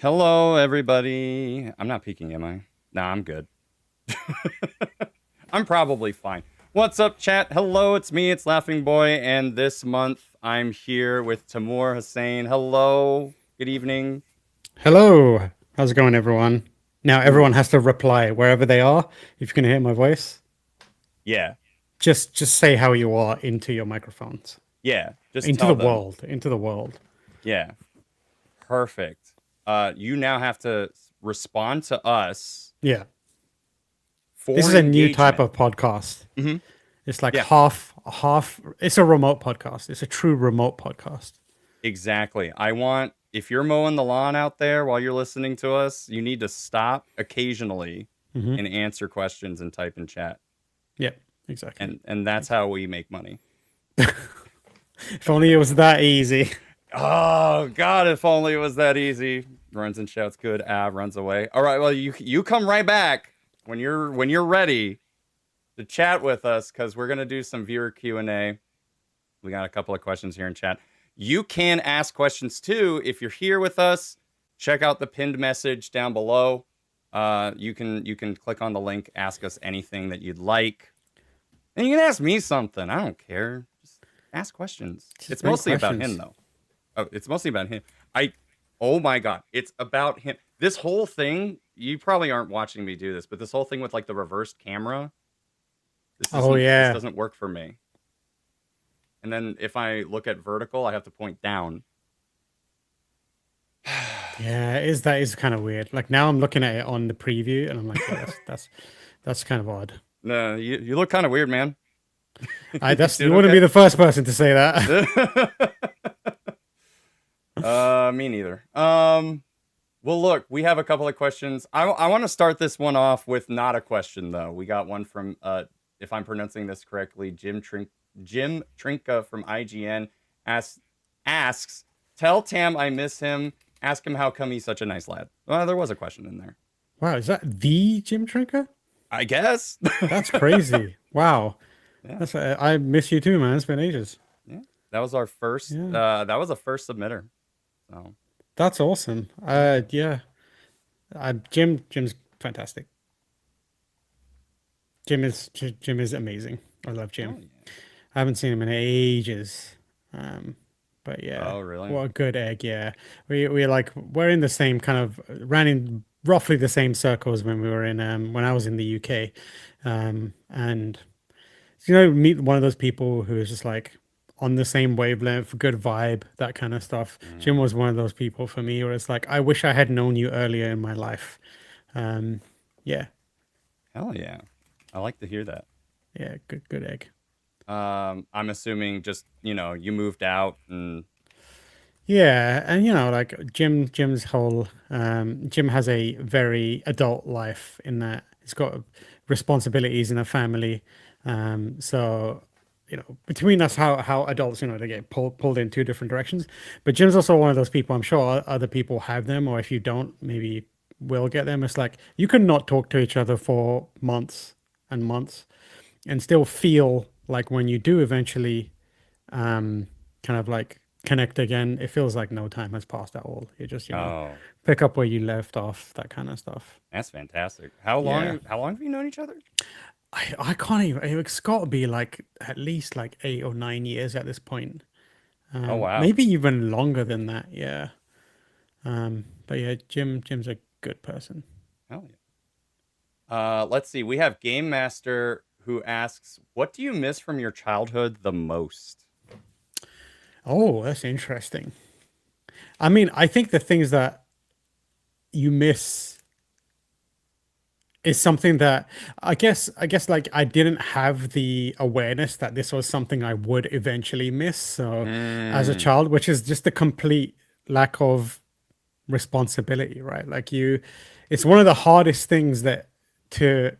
Hello, everybody. I'm not peeking, am I? Nah, I'm good. I'm probably fine. What's up, chat? Hello, it's me, it's Laughingboy, and this month I'm here with Tamoor Hussain. Hello, good evening. Hello, how's it going, everyone? Now everyone Ooh, has to reply wherever they are. If you can hear my voice, yeah, just say how you are into your microphones, yeah. Just into tell the them. world, into the world. Yeah, perfect. You now have to respond to us Yeah, this for is a new type engagement. of podcast. Hmm. It's like Yeah, half. It's a remote podcast. It's a true remote podcast. exactly. I want, if you're mowing the lawn out there while you're listening to us, you need to stop occasionally Hmm. and answer questions and type in chat. Yeah, exactly. And that's how we make money. If only it was that easy. Oh God, if only it was that easy. Runs and shouts good. Runs away. All right, well you come right back when you're ready to chat with us because we're gonna do some viewer Q&A. We got a couple of questions here in chat. You can ask questions too if you're here with us. Check out the pinned message down below. You can click on the link, ask us anything that you'd like. And you can ask me something. I don't care. Just ask questions. Just It's bring mostly about him, questions. though. Oh, it's mostly about him. I, oh my God, it's about him. This whole thing, you probably aren't watching me do this, but this whole thing with like the reversed camera, Oh this yeah, doesn't work for me. And then if I look at vertical, I have to point down. yeah. Is that is kind of weird. Like now I'm looking at it on the preview, and I'm like, yeah, that's kind of odd. No, you look kind of weird, man. I You that's doing you wouldn't okay? be the first person to say that. Me neither. Well, look, we have a couple of questions. I want to start this one off with not a question though. We got one from if I'm pronouncing this correctly, Jim Trinka from IGN asks asks, tell Tam I miss him. Ask him how come he's such a nice lad. Well, there was a question in there. Wow, is that the Jim Trinker? I guess. That's crazy. Wow. Yeah. That's I miss you too, man. It's been ages. Yeah. That was our first Yeah. that was a first submitter. So, That's awesome. yeah. Yeah. Jim's fantastic. Jim is amazing. I love Jim. Oh yeah. I haven't seen him in ages. Um, but yeah, Oh, really? what a good egg. Yeah. We're in the same kind of ran in roughly the same circles when we were in when I was in the UK. And meet one of those people who is just like on the same wavelength, good vibe, that kind of stuff. Jim Mm. was one of those people for me where it's like, I wish I had known you earlier in my life. Um, yeah, Hell yeah. I like to hear that. yeah, good egg. I'm assuming just, you moved out and Yeah, and like Jim has a very adult life in that he's got responsibilities in a family. So between us, how adults, they get pulled in two different directions. But Jim's also one of those people. I'm sure other people have them, or if you don't, maybe will get them. It's like you can not talk to each other for months and months, and still feel like when you do eventually kind of like connect again, it feels like no time has passed at all. You just, oh, pick up where you left off, that kind of stuff. that's fantastic. How Yeah. long how long have you known each other? I can't even, it's got to be like at least like 8 or 9 years at this point. Oh wow. Maybe even longer than that. Yeah. But yeah, Jim's a good person. Hell yeah. Let's see. We have Game Master who asks, "What do you miss from your childhood the most?" Oh, that's interesting. I mean, I think the things that you miss is something that I guess like I didn't have the awareness that this was something I would eventually miss. So as a Mm. child, which is just the complete lack of responsibility, right? Like it's one of the hardest things that to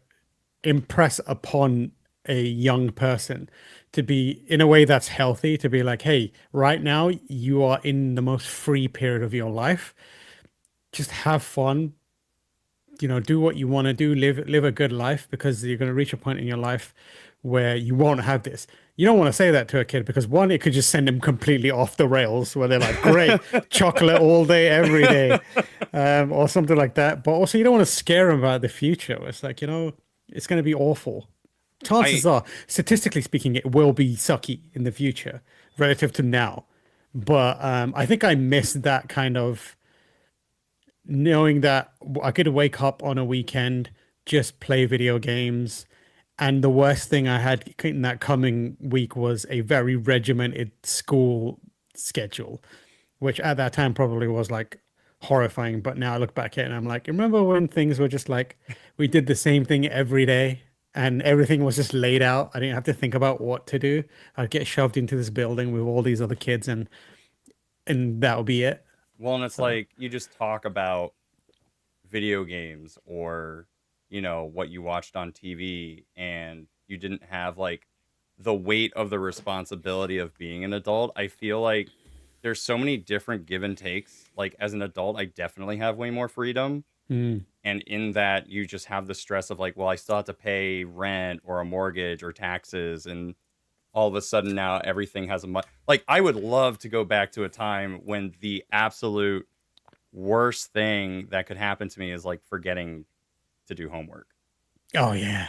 impress upon a young person to be in a way that's healthy, to be like, hey, right now you are in the most free period of your life. Just have fun, do what you want to do, live a good life, because you're going to reach a point in your life where you won't have this. You don't want to say that to a kid, because one, it could just send them completely off the rails, where they're like, great, chocolate all day, every day, or something like that. But also, you don't want to scare them about the future. It's like, it's going to be awful. Chances are, statistically speaking, it will be sucky in the future relative to now. But I think I missed that kind of knowing that I could wake up on a weekend, just play video games. And the worst thing I had in that coming week was a very regimented school schedule, which at that time probably was like horrifying. But now I look back at it and I'm like, remember when things were just like, we did the same thing every day and everything was just laid out? I didn't have to think about what to do. I'd get shoved into this building with all these other kids, and that would be it. Well, and it's So, like you just talk about video games or, what you watched on TV, and you didn't have like the weight of the responsibility of being an adult. I feel like there's so many different give and takes. Like as an adult, I definitely have way more freedom. mm, And in that, you just have the stress of like, well, I still have to pay rent or a mortgage or taxes. And all of a sudden now everything has like, I would love to go back to a time when the absolute worst thing that could happen to me is like forgetting to do homework. oh yeah.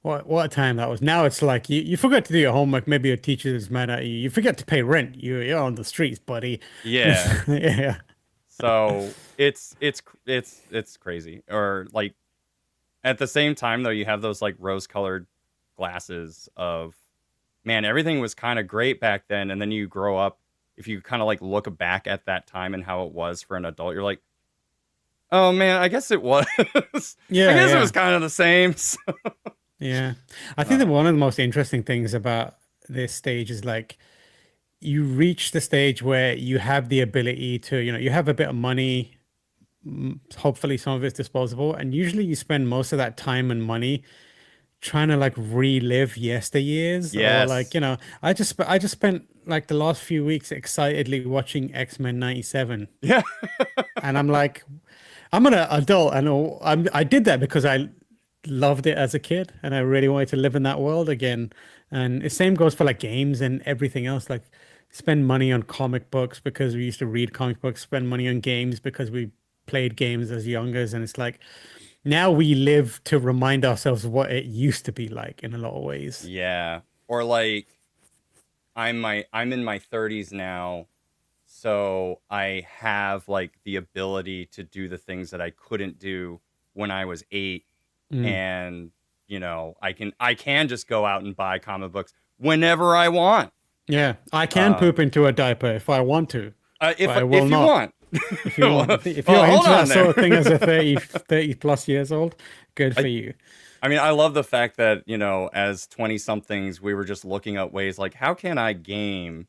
What a time that was. Now it's like you forget to do your homework. Maybe your teacher is mad at you. You forget to pay rent. You're on the streets, buddy. Yeah. Yeah. So it's crazy. Or like at the same time though, you have those like rose-colored glasses of, man, everything was kind of great back then, and then you grow up, if you kind of like look back at that time and how it was for an adult, you're like, oh man, I guess it was. I Yeah, guess it yeah. was kind of the same. Yeah. I think that Uh, one of the most interesting things about this stage is like you reach the stage where you have the ability to, you have a bit of money, hopefully some of it's disposable, and usually you spend most of that time and money trying to like relive yesteryears, or like, yes. I just spent like the last few weeks excitedly watching X-Men 97, Yeah. and I'm like, I'm an adult, and I did that because I loved it as a kid and I really wanted to live in that world again. And the same goes for like games and everything else. Like spend money on comic books because we used to read comic books, spend money on games because we played games as youngers. And it's like now we live to remind ourselves what it used to be like in a lot of ways. Yeah. Or like I'm in my 30s now, so I have like the ability to do the things that I couldn't do when I was 8. Mm. And I can just go out and buy comic books whenever I want. Yeah, I can Uh, poop into a diaper if I want to, if but I will if you not. want. If you Well, want, if well, you're hold into that on sort there. of thing as a 30 plus years old, good for I you. I mean, I love the fact that, as 20 somethings, we were just looking at ways like, how can I game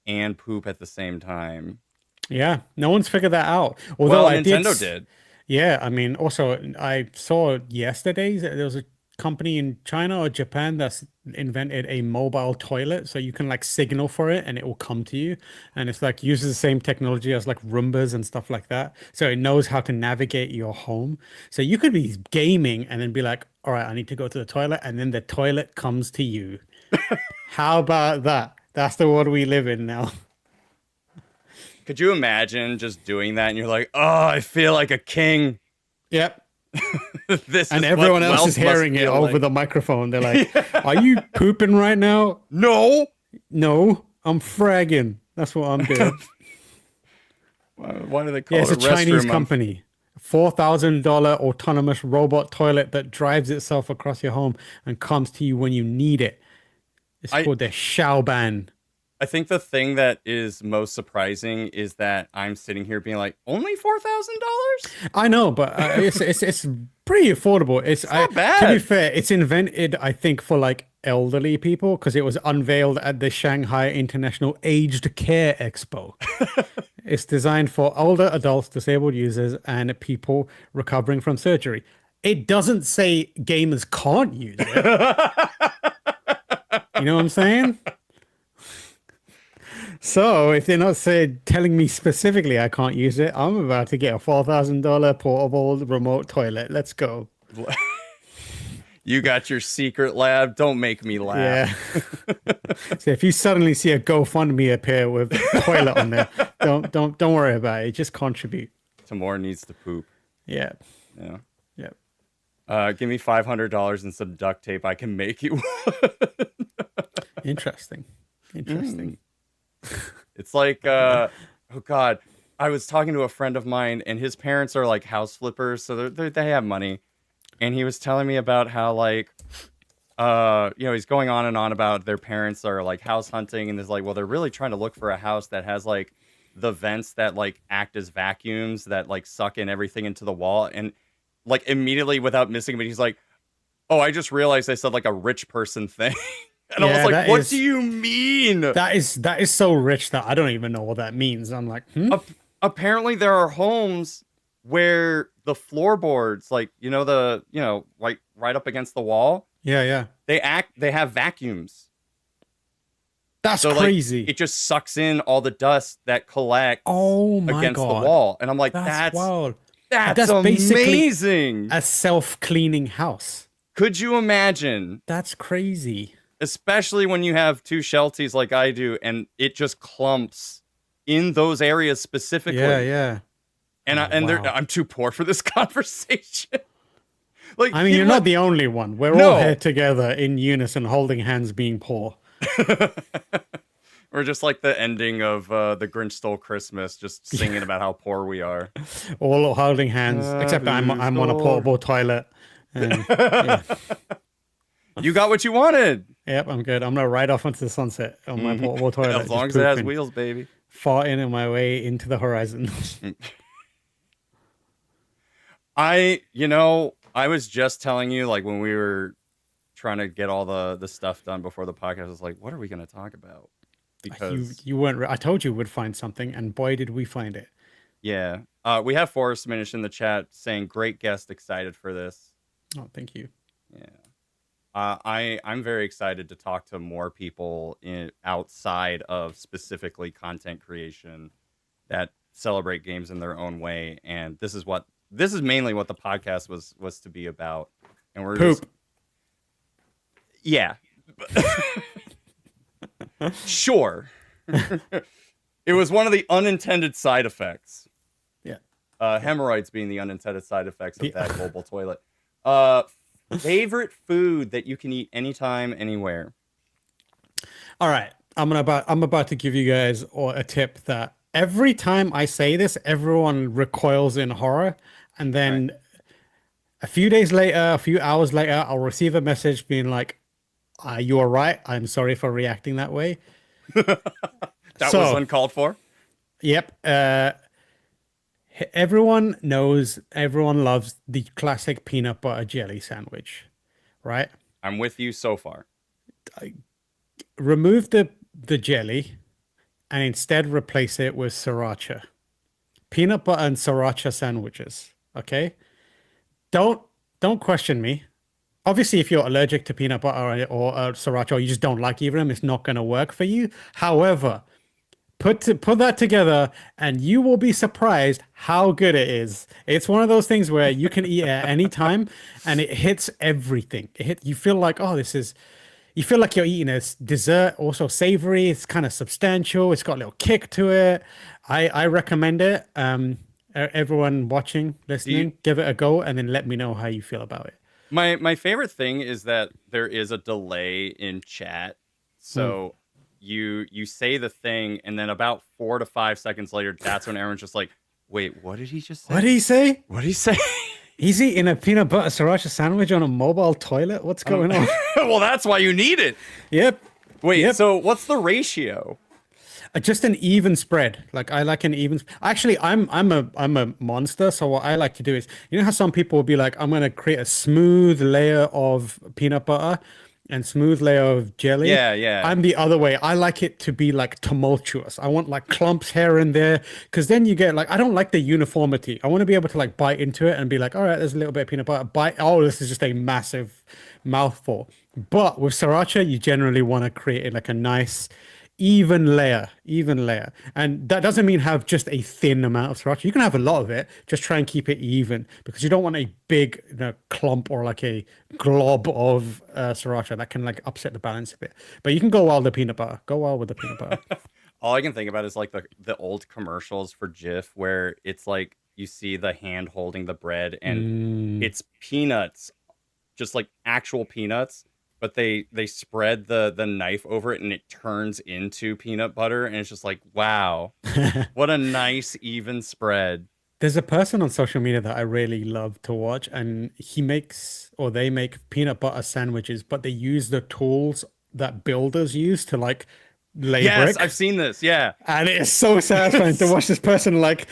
and poop at the same time? Yeah, no one's figured that out. Although Well, I did, Nintendo did. yeah, I mean, also I saw yesterday that there was a company in China or Japan that's invented a mobile toilet, so you can like signal for it and it will come to you, and it's like uses the same technology as like Roombas and stuff like that, so it knows how to navigate your home. So you could be gaming and then be like, all right, I need to go to the toilet, and then the toilet comes to you. How about that? That's the world we live in now. Could you imagine just doing that and you're like, oh, I feel like a king. Yep. This And is what everyone else is wealth must hearing it feel over like. the microphone. They're like, Yeah. are you pooping right now? No. No, I'm fragging. That's what I'm doing. Why do they Yeah, call it's it a a Chinese restroom? company. $4,000 autonomous robot toilet that drives itself across your home and comes to you when you need it. It's I called the Xiaoban. I think the thing that is most surprising is that I'm sitting here being like, only $4,000? I know, but it's pretty affordable. It's not To be bad. fair, it's invented, I think, for like elderly people because it was unveiled at the Shanghai International Aged Care Expo. It's designed for older adults, disabled users, and people recovering from surgery. It doesn't say gamers can't use it. You know what I'm saying? So if they're not telling me specifically I can't use it, I'm about to get a $4,000 portable remote toilet. Let's go. You got your secret lab. Don't make me laugh. Yeah. So if you suddenly see a GoFundMe appear with toilet on there, don't worry about it. Just contribute. Tamoor needs to poop. Yeah. Yeah. Yeah. Give me $500 and some duct tape. I can make you one. Interesting. Interesting. It's like, oh God, I was talking to a friend of mine, and his parents are like house flippers, so they have money. And he was telling me about how like, he's going on and on about their parents are like house hunting, and there's like, well, they're really trying to look for a house that has like the vents that like act as vacuums that like suck in everything into the wall, and like immediately without missing, but he's like, oh, I just realized I said like a rich person thing. And I was like, what do you mean? That is so rich that I don't even know what that means. I'm like, apparently there are homes where the floorboards, like, like right up against the wall. Yeah. They have vacuums. That's so crazy. Like, it just sucks in all the dust that collects against the wall. And I'm like, that's wild. That's amazing. A self-cleaning house. Could you imagine? That's crazy. Especially when you have two shelties like I do, and it just clumps in those areas specifically. Yeah. And I'm too poor for this conversation. Like, I mean, you're not the only one. We're all here together in unison, holding hands, being poor. We're just like the ending of The Grinch Stole Christmas, just singing about how poor we are. All holding hands, except I'm on a portable toilet. And, yeah. You got what you wanted. Yep, I'm good. I'm gonna ride off into the sunset on my portable toilet. As long as it has wheels, baby. Farting in my way into the horizon. I was just telling you, like, when we were trying to get all the stuff done before the podcast, I was like, what are we going to talk about? Because you weren't. I told you we'd find something, and boy, did we find it. Yeah. We have Forrest Minish in the chat saying, great guest, excited for this. Oh, thank you. Yeah. I'm very excited to talk to more people outside of specifically content creation that celebrate games in their own way, and this is mainly what the podcast was to be about. And we're poop. Yeah. Sure. It was one of the unintended side effects. Yeah. Hemorrhoids being the unintended side effects of that mobile toilet. Favorite food that you can eat anytime, anywhere. All right. I'm about to give you guys a tip that every time I say this, everyone recoils in horror. And then a few days later, a few hours later, I'll receive a message being like, you are right. I'm sorry for reacting that way. That was uncalled for. Yep. Everyone loves the classic peanut butter jelly sandwich, right? I'm with you so far. Remove the jelly and instead replace it with sriracha. Peanut butter and sriracha sandwiches, okay? Don't question me. Obviously, if you're allergic to peanut butter or sriracha, or you just don't like either of them, it's not going to work for you. However, put that together and you will be surprised how good it is. It's one of those things where you can eat at any time and it hits everything. You feel like, you feel like you're eating a dessert, also savory. It's kind of substantial. It's got a little kick to it. I recommend it. Everyone watching, listening, give it a go and then let me know how you feel about it. My favorite thing is that there is a delay in chat. So you say the thing, and then about 4 to 5 seconds later, that's when everyone's just like, wait, what did he just say? What did he say? What did he say? He's eating a peanut butter sriracha sandwich on a mobile toilet? What's going on? Well, that's why you need it. Yep. Wait, so what's the ratio? Just an even spread. Like I like an even. Actually, I'm a monster. So what I like to do is, you know how some people will be like, I'm gonna create a smooth layer of peanut butter and smooth layer of jelly. Yeah. I'm the other way. I like it to be like tumultuous. I want like clumps here and there, because then you get like, I don't like the uniformity. I want to be able to like bite into it and be like, all right, there's a little bit of peanut butter. Bite. Oh, this is just a massive mouthful. But with sriracha, you generally want to create like a nice even layer. And that doesn't mean have just a thin amount of sriracha. You can have a lot of it, just try and keep it even because you don't want a big, clump or like a glob of sriracha that can like upset the balance a bit. But you can go wild with the peanut butter. Go wild with the peanut butter. All I can think about is like the old commercials for Jif where it's like you see the hand holding the bread and Mm. it's peanuts, just like actual peanuts, but they spread the knife over it and it turns into peanut butter and it's just like, wow, what a nice even spread. There's a person on social media that I really love to watch, and he makes or they make peanut butter sandwiches, but they use the tools that builders use to like lay Yes, I've bricks. seen this. Yeah. And it is so satisfying to watch this person like,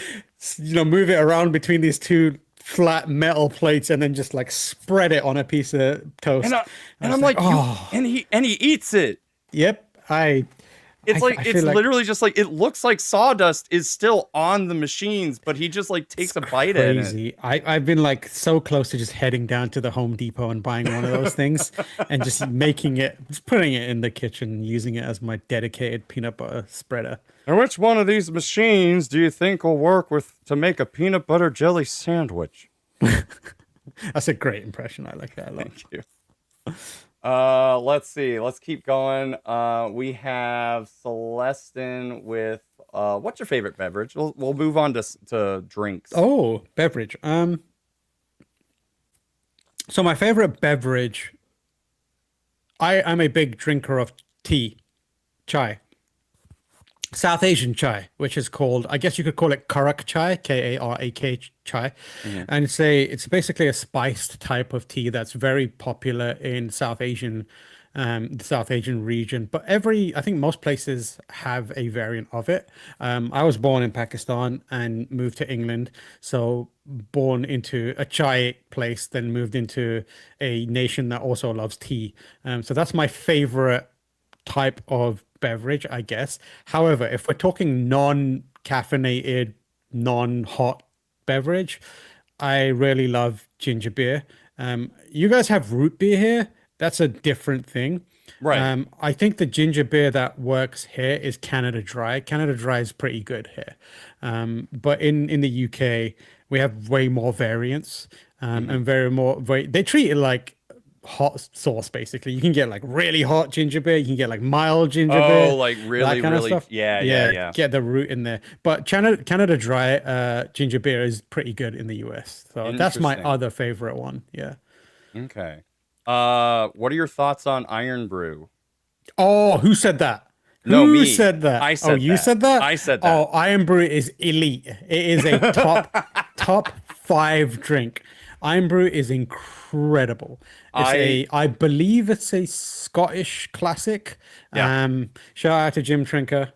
move it around between these two flat metal plates and then just like spread it on a piece of toast. And, I, I and was I'm like, like, you oh, and he eats it. yep. It's like I it's feel like literally just like it looks like sawdust is still on the machines, but he just like takes a bite at it. crazy. I've been like so close to just heading down to the Home Depot and buying one of those things and just making it, just putting it in the kitchen, using it as my dedicated peanut butter spreader. And which one of these machines do you think will work with to make a peanut butter jelly sandwich? That's a great impression. I like that a lot. Thank you. Let's see. Let's keep going. We have Celestin with what's your favorite beverage? We'll move on to drinks. Oh, beverage. So my favorite beverage, I'm a big drinker of tea, chai. South Asian chai, which is called, I guess you could call it Karak chai, Karak chai. And it's basically a spiced type of tea that's very popular in the South Asian region. But I think most places have a variant of it. I was born in Pakistan and moved to England. So born into a chai place, then moved into a nation that also loves tea. So that's my favorite type of beverage, I guess. However, if we're talking non-caffeinated, non-hot beverage, I really love ginger beer. You guys have root beer here. That's a different thing. Right. I think the ginger beer that works here is Canada Dry. Canada Dry is pretty good here. But in the UK, we have way more variants and they treat it like hot sauce basically. You can get like really hot ginger beer, you can get like mild ginger beer, like really, that kind of really, stuff. yeah. Get the root in there. But Canada Dry ginger beer is pretty good in the US. So that's my Interesting. other favorite one. Yeah. Okay. What are your thoughts on Iron Brew? Oh, who said that? No, Who me. said that? I Oh, said you that. said that? I said that. Oh, Iron Brew is elite. It is a top 5 drink. Iron Brew is incredible. I believe it's a Scottish classic. Yeah. Shout out to Jim Trinker.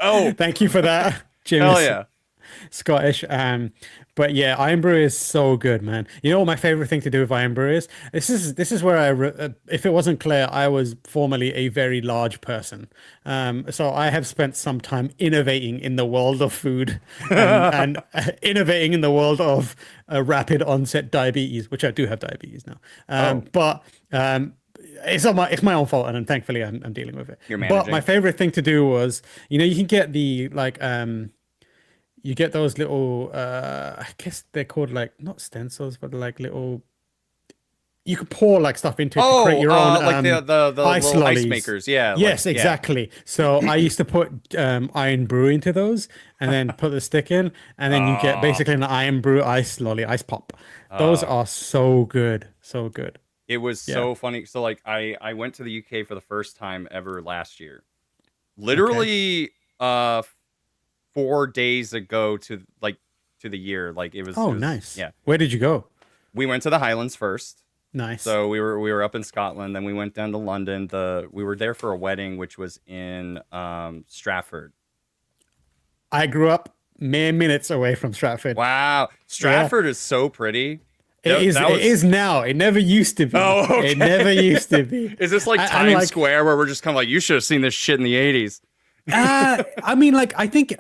Oh, Thank you for that. Jim hell is yeah. Scottish. But yeah, Iron Brew is so good, man. You know what my favorite thing to do with Iron Brew is? This is where if it wasn't clear, I was formerly a very large person. So I have spent some time innovating in the world of food and innovating in the world of rapid onset diabetes, which I do have diabetes now. But it's my own fault, and thankfully I'm dealing with it. You're But managing. my favorite thing to do was, you can get the like you get those little I guess they're called like not stencils but like little, you could pour like stuff into it to create your own like the ice little ice lollies. makers. Yeah. Yes, like, yeah. exactly. So I used to put Iron Brew into those and then put the stick in, and then you get basically an Iron Brew ice lolly, ice pop. Those are so good. So good. It was so funny. So like I went to the UK for the first time ever last year. Literally 4 days ago to the year. Like it was Nice. Yeah. Where did you go? We went to the Highlands first. Nice. So we were up in Scotland, then we went down to London. We were there for a wedding which was in Stratford. I grew up mere minutes away from Stratford. Wow. Stratford is so pretty. It is now. It never used to be. Oh, okay. It never used to be. Is this like I'm Times like- Square where we're just kind of like, you should have seen this shit in the 80s? I mean, like I think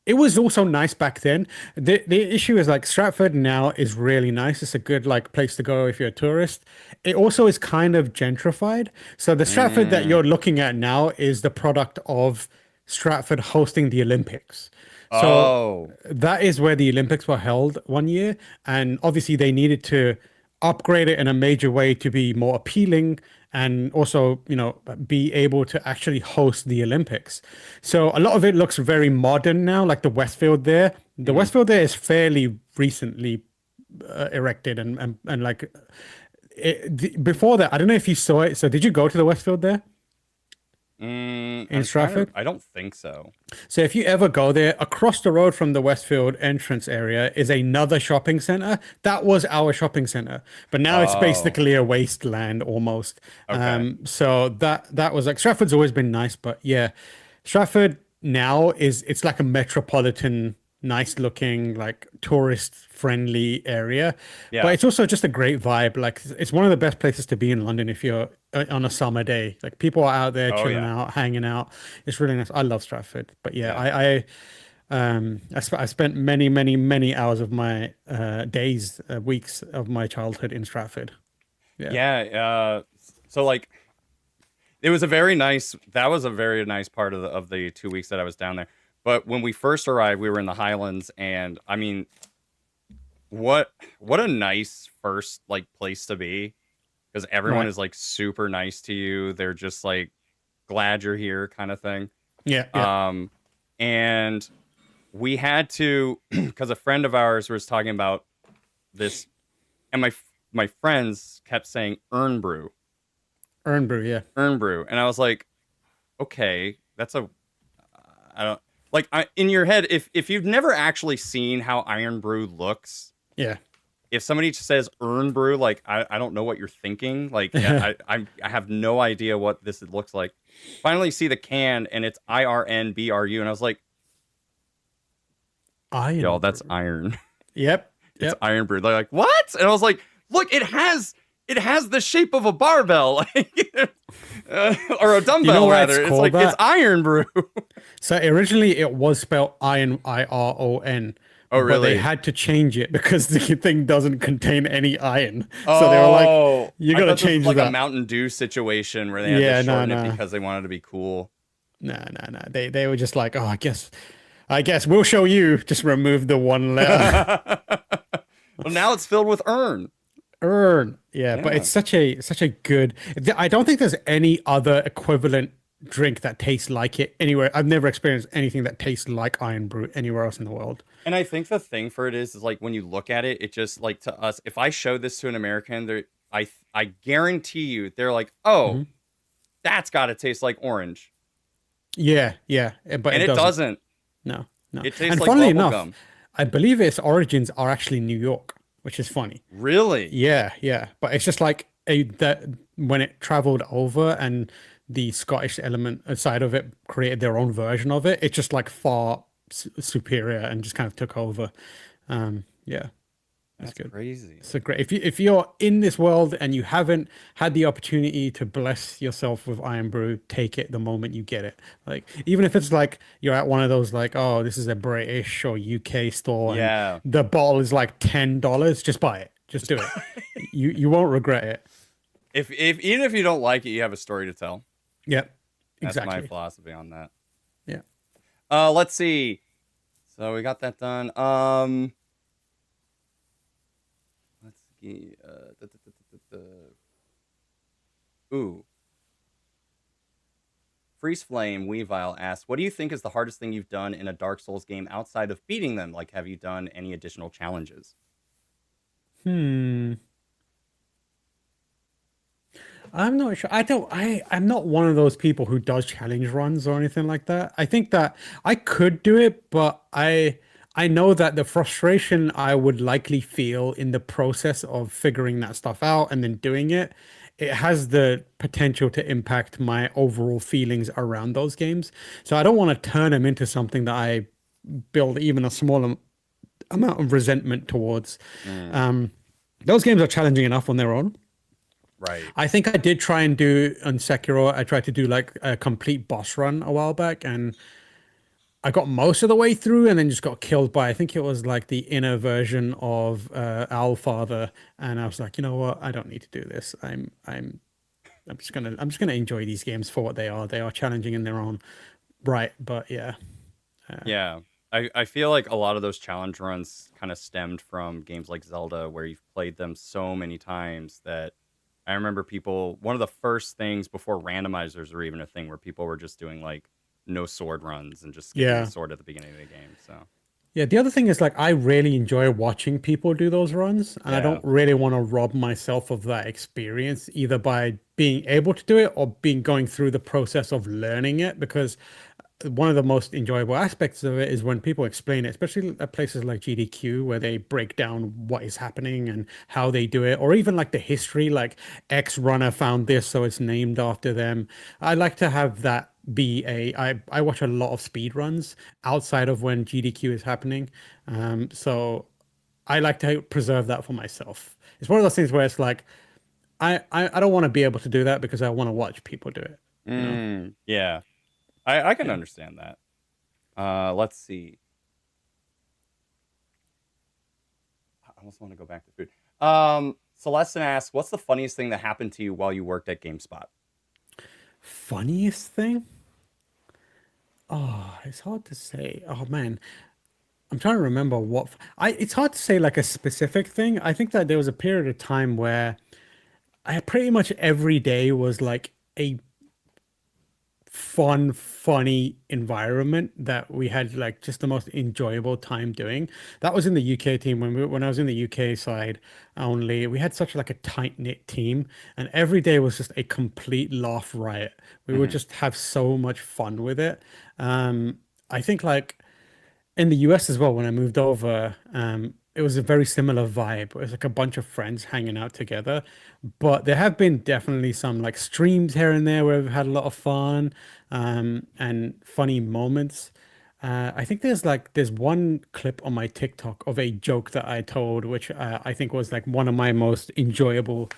it was also nice back then. The issue is like Stratford now is really nice. It's a good like place to go if you're a tourist. It also is kind of gentrified. So the Stratford that Mm. you're looking at now is the product of Stratford hosting the Olympics. So Oh, that is where the Olympics were held one year, and obviously they needed to upgrade it in a major way to be more appealing and also, be able to actually host the Olympics. So a lot of it looks very modern now, like the Westfield there. The hmm. Westfield there is fairly recently erected, and like before that, I don't know if you saw it. So did you go to the Westfield there in I'm trying to. Stratford? I don't think so. So if you ever go there, across the road from the Westfield entrance area is another shopping center. That was our shopping center, but now it's Oh, basically a wasteland almost. okay. So that was like Stratford's always been nice, but yeah, Stratford now it's like a metropolitan, nice looking, like tourist friendly area, but Yeah. it's also just a great vibe. Like it's one of the best places to be in London if you're on a summer day. Like people are out there Oh chilling yeah. out, hanging out. It's really nice. I love Stratford, but yeah, Yeah. I spent many, many, many hours of my days, weeks of my childhood in Stratford. Yeah, Yeah. So like, it was a very nice. That was a very nice part of the 2 weeks that I was down there. But when we first arrived, we were in the Highlands, and I mean, what a nice first like place to be because everyone right. is like super nice to you. They're just like glad you're here, kind of thing. Yeah, yeah. Um, and we had to because a friend of ours was talking about this, and my friends kept saying "earn brew, Earn brew. Yeah, earn brew," and I was like, okay, that's a I don't like in your head if you've never actually seen how iron brew looks. yeah. If somebody says earn brew, like I don't know what you're thinking. Like I have no idea what this looks like. Finally see the can and it's IRNBRU, and I was like, Iron yo, that's brew. iron. Yep, It's yep. iron brew. They're like, what? And I was like, look, it has the shape of a barbell, like, or a Do you know dumbbell why it's rather. It's called like it's that? iron brew. So originally it was spelled iron, IRON, Oh but they really? had to change it because the thing doesn't contain any iron. So they were like, Oh, "You I got to thought this was change like a that." Mountain Dew situation where they had to Yeah, no, shorten it no, because they wanted to be cool. no, no, no. They were just like, "Oh, I guess we'll show you." Just remove the one letter. Well, now it's filled with earn. Earn. Yeah, but Yeah. it's such a good. I don't think there's any other equivalent drink that tastes like it anywhere. I've never experienced anything that tastes like Iron Brew anywhere else in the world. And I think the thing for it is like when you look at it, it just like to us, if I show this to an American, I guarantee you they're like, oh, Hmm. that's got to taste like orange. Yeah, yeah, but And it it doesn't. doesn't. No, no. It tastes And like funnily bubble enough, gum. I believe its origins are actually New York, which is funny. Really? Yeah, yeah. But it's just like that when it traveled over and the Scottish element side of it created their own version of it, it's just like far superior and just kind of took over. Yeah, it's That's good. crazy. So great. If you're in this world and you haven't had the opportunity to bless yourself with Iron Brew, take it the moment you get it. Like even if it's like you're at one of those like, oh, this is a British or UK store and Yeah. the bottle is like $10, just buy it. Just do it. You won't regret it. If even if you don't like it, you have a story to tell. Yep. That's my Exactly. philosophy on that. Yeah. Let's see. So we got that done. Let's see. Ooh. Freeze Flame Weavile asks, "What do you think is the hardest thing you've done in a Dark Souls game outside of beating them? Like, have you done any additional challenges?" Hmm. I'm not sure. I'm not one of those people who does challenge runs or anything like that. I think that I could do it, but I know that the frustration I would likely feel in the process of figuring that stuff out and then doing it, it has the potential to impact my overall feelings around those games. So I don't want to turn them into something that I build even a small amount of resentment towards. Mm, Um, those games are challenging enough on their own. right. I think I did try and do on Sekiro. I tried to do like a complete boss run a while back, and I got most of the way through and then just got killed by, I think it was like the inner version of Owlfather, and I was like, you know what, I don't need to do this. I'm just gonna enjoy these games for what they are. They are challenging in their own right, but yeah. Yeah. I feel like a lot of those challenge runs kind of stemmed from games like Zelda, where you've played them so many times that I remember people, one of the first things before randomizers were even a thing, where people were just doing like no sword runs and just skipping the Yeah. sword at the beginning of the game. So, Yeah, the other thing is like I really enjoy watching people do those runs, and I yeah. don't really want to rob myself of that experience either by being able to do it or being going through the process of learning it, because one of the most enjoyable aspects of it is when people explain it, especially at places like GDQ where they break down what is happening and how they do it, or even like the history, like X runner found this, so it's named after them. I like to have that be I watch a lot of speed runs outside of when GDQ is happening. So I like to preserve that for myself. It's one of those things where it's like I don't want to be able to do that because I want to watch people do it, you know? Yeah. I can Yeah. understand that. Let's see. I almost want to go back to food. Celestin asks, what's the funniest thing that happened to you while you worked at GameSpot? Funniest thing? Oh, it's hard to say. Oh man, I'm trying to remember what it's hard to say like a specific thing. I think that there was a period of time where I pretty much every day was like a fun, funny environment that we had like just the most enjoyable time doing. That was in the UK team when I was in the UK side only. We had such like a tight-knit team, and every day was just a complete laugh riot. We would Hmm. just have so much fun with it. I think like in the US as well, when I moved over, it was a very similar vibe. It was like a bunch of friends hanging out together. But there have been definitely some like streams here and there where we've had a lot of fun and funny moments. I think there's one clip on my TikTok of a joke that I told, which I think was like one of my most enjoyable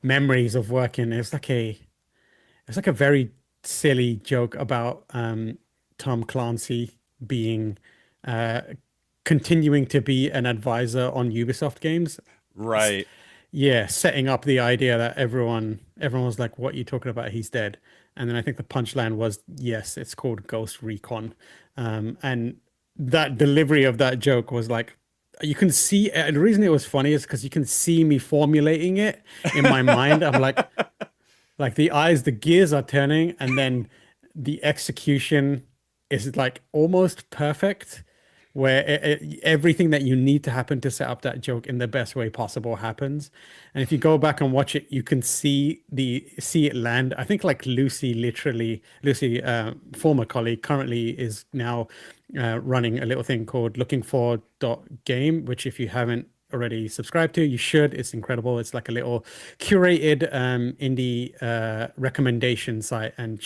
memories of working. It's like a very silly joke about Tom Clancy being uh, continuing to be an advisor on Ubisoft games. Right. Yeah, setting up the idea that everyone was like, "What are you talking about? He's dead." And then I think the punchline was, "Yes, it's called Ghost Recon," and that delivery of that joke was like. You can see, and the reason it was funny is because you can see me formulating it in my mind. I'm like the eyes, the gears are turning, and then the execution is like almost perfect, where everything that you need to happen to set up that joke in the best way possible happens. And if you go back and watch it, you can see it land. I think like Lucy, former colleague, currently is now running a little thing called Looking For Game, which if you haven't already subscribed to, you should. It's incredible. It's like a little curated indie recommendation site, and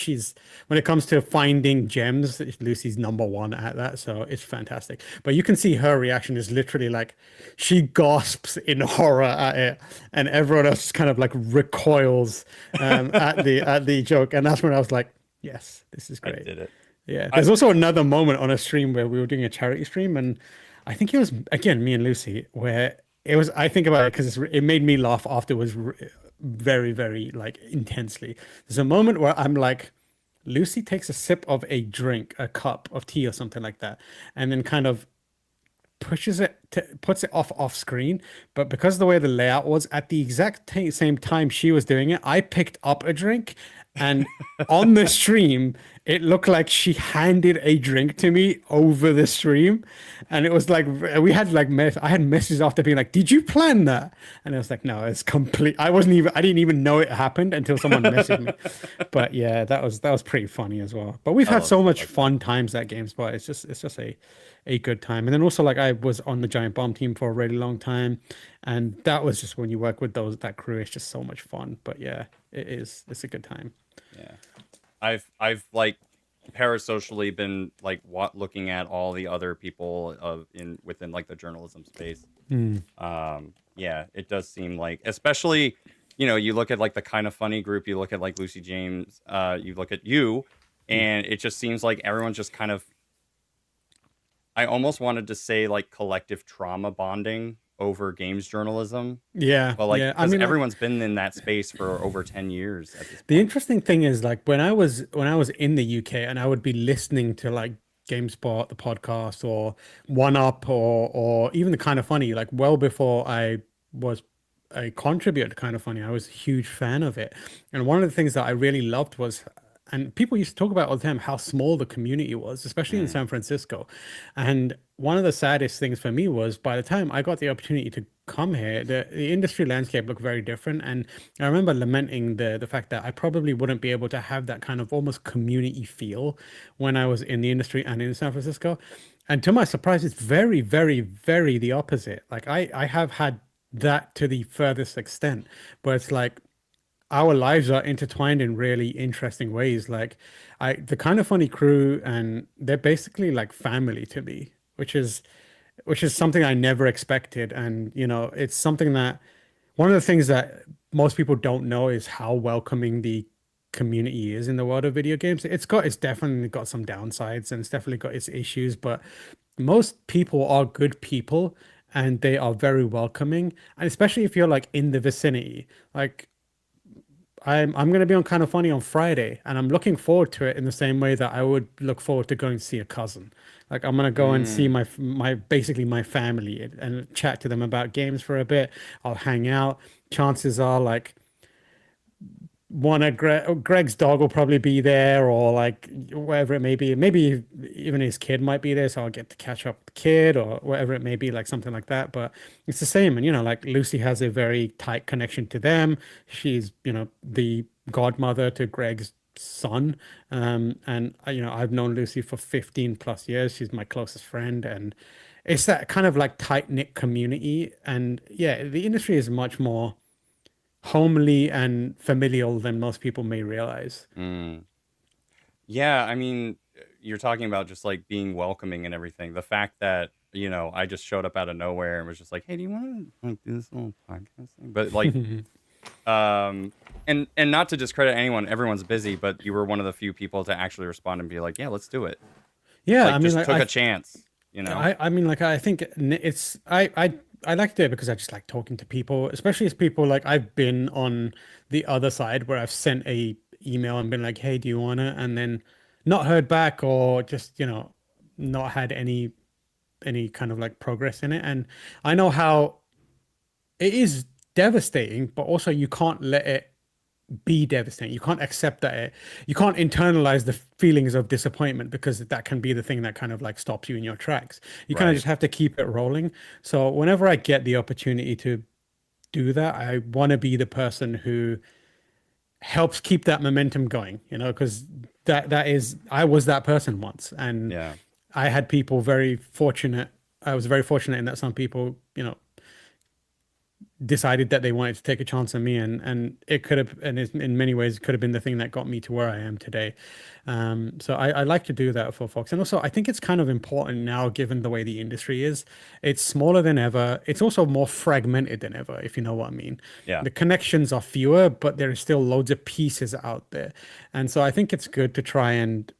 when it comes to finding gems, Lucy's number one at that, so it's fantastic. But you can see her reaction is literally like she gasps in horror at it, and everyone else kind of like recoils at the joke, and that's when I was like, yes, this is I great. did it. Yeah, I there's also another moment on a stream where we were doing a charity stream, and I think it was again me and Lucy, where it was. I think about it because it made me laugh afterwards, very, very like intensely. There's a moment where I'm like, Lucy takes a sip of a drink, a cup of tea or something like that, and then kind of puts it off screen, but because of the way the layout was at the exact same time she was doing it, I picked up a drink, and on the stream it looked like she handed a drink to me over the stream, and it was like we had like I had messages after being like, did you plan that? And I was like, no, it's complete. I didn't even know it happened until someone messaged me. But yeah, that was pretty funny as well. But we've I had love so stuff much like that. fun times at GameSpot. It's just a good time. And then also like I was on the Giant Bomb team for a really long time, and that was just when you work with that crew, it's just so much fun. But yeah, it's a good time. Yeah. I've like parasocially been like looking at all the other people within like the journalism space. Hmm. Yeah, it does seem like, especially, you look at like the kind of funny group, you look at like Lucy James, you look at you, and it just seems like everyone's just kind of I almost wanted to say like collective trauma bonding over games journalism, Yeah, but like yeah. I because mean, like, everyone's been in that space for over 10 years at this the point. interesting thing is, like, when I was in the UK and I would be listening to like Gamespot, the podcast, or One Up, or even the Kind of Funny, like well before I was a contributor to Kind of Funny, I was a huge fan of it. And one of the things that I really loved was, and people used to talk about all the time, how small the community was, especially in Mm, San Francisco. And one of the saddest things for me was by the time I got the opportunity to come here, the industry landscape looked very different. And I remember lamenting the fact that I probably wouldn't be able to have that kind of almost community feel when I was in the industry and in San Francisco. And to my surprise, it's very, very, very the opposite. Like I have had that to the furthest extent, but it's like our lives are intertwined in really interesting ways. Like the Kind of Funny crew, and they're basically like family to me, which is something I never expected. And it's something that one of the things that most people don't know is how welcoming the community is in the world of video games. It's definitely got some downsides and it's definitely got its issues, but most people are good people and they are very welcoming. And especially if you're like in the vicinity. Like I'm going to be on Kind of Funny on Friday, and I'm looking forward to it in the same way that I would look forward to going to see a cousin. Like I'm going to go and see mm, my basically my family and chat to them about games for a bit. I'll hang out. Chances are like one of Greg's dog will probably be there, or like whatever it may be. Maybe even his kid might be there, so I'll get to catch up with the kid or whatever it may be, like something like that. But it's the same, and like Lucy has a very tight connection to them. She's the godmother to Greg's son, and I've known Lucy for 15 plus years. She's my closest friend, and it's that kind of like tight knit community. And yeah, the industry is much more homely and familial than most people may realize. mm. Yeah, I mean, you're talking about just like being welcoming and everything. The fact that, I just showed up out of nowhere and was just like, "Hey, do you want to like do this little podcast thing?" But like, and not to discredit anyone, everyone's busy, but you were one of the few people to actually respond and be like, "Yeah, let's do it." Yeah, I Like, mean, just like took a chance, I mean, like I think it's I like to do it because I just like talking to people, especially as people like I've been on the other side where I've sent a email and been like, "Hey, do you wanna?" and then not heard back or just not had any kind of like progress in it. And I know how it is devastating, but also you can't let it be devastating. You can't accept that you can't internalize the feelings of disappointment because that can be the thing that kind of like stops you in your tracks. You kind of right? just have to keep it rolling. So whenever I get the opportunity to do that, I want to be the person who helps keep that momentum going, because that is I was that person once, and Yeah, I had people very fortunate. I was very fortunate in that some people, decided that they wanted to take a chance on me, and it could have, and in many ways could have been the thing that got me to where I am today. So I like to do that for folks, and also I think it's kind of important now given the way the industry is. It's smaller than ever. It's also more fragmented than ever, if you know what I mean. yeah, The connections are fewer, but there are still loads of pieces out there, and so I think it's good to try and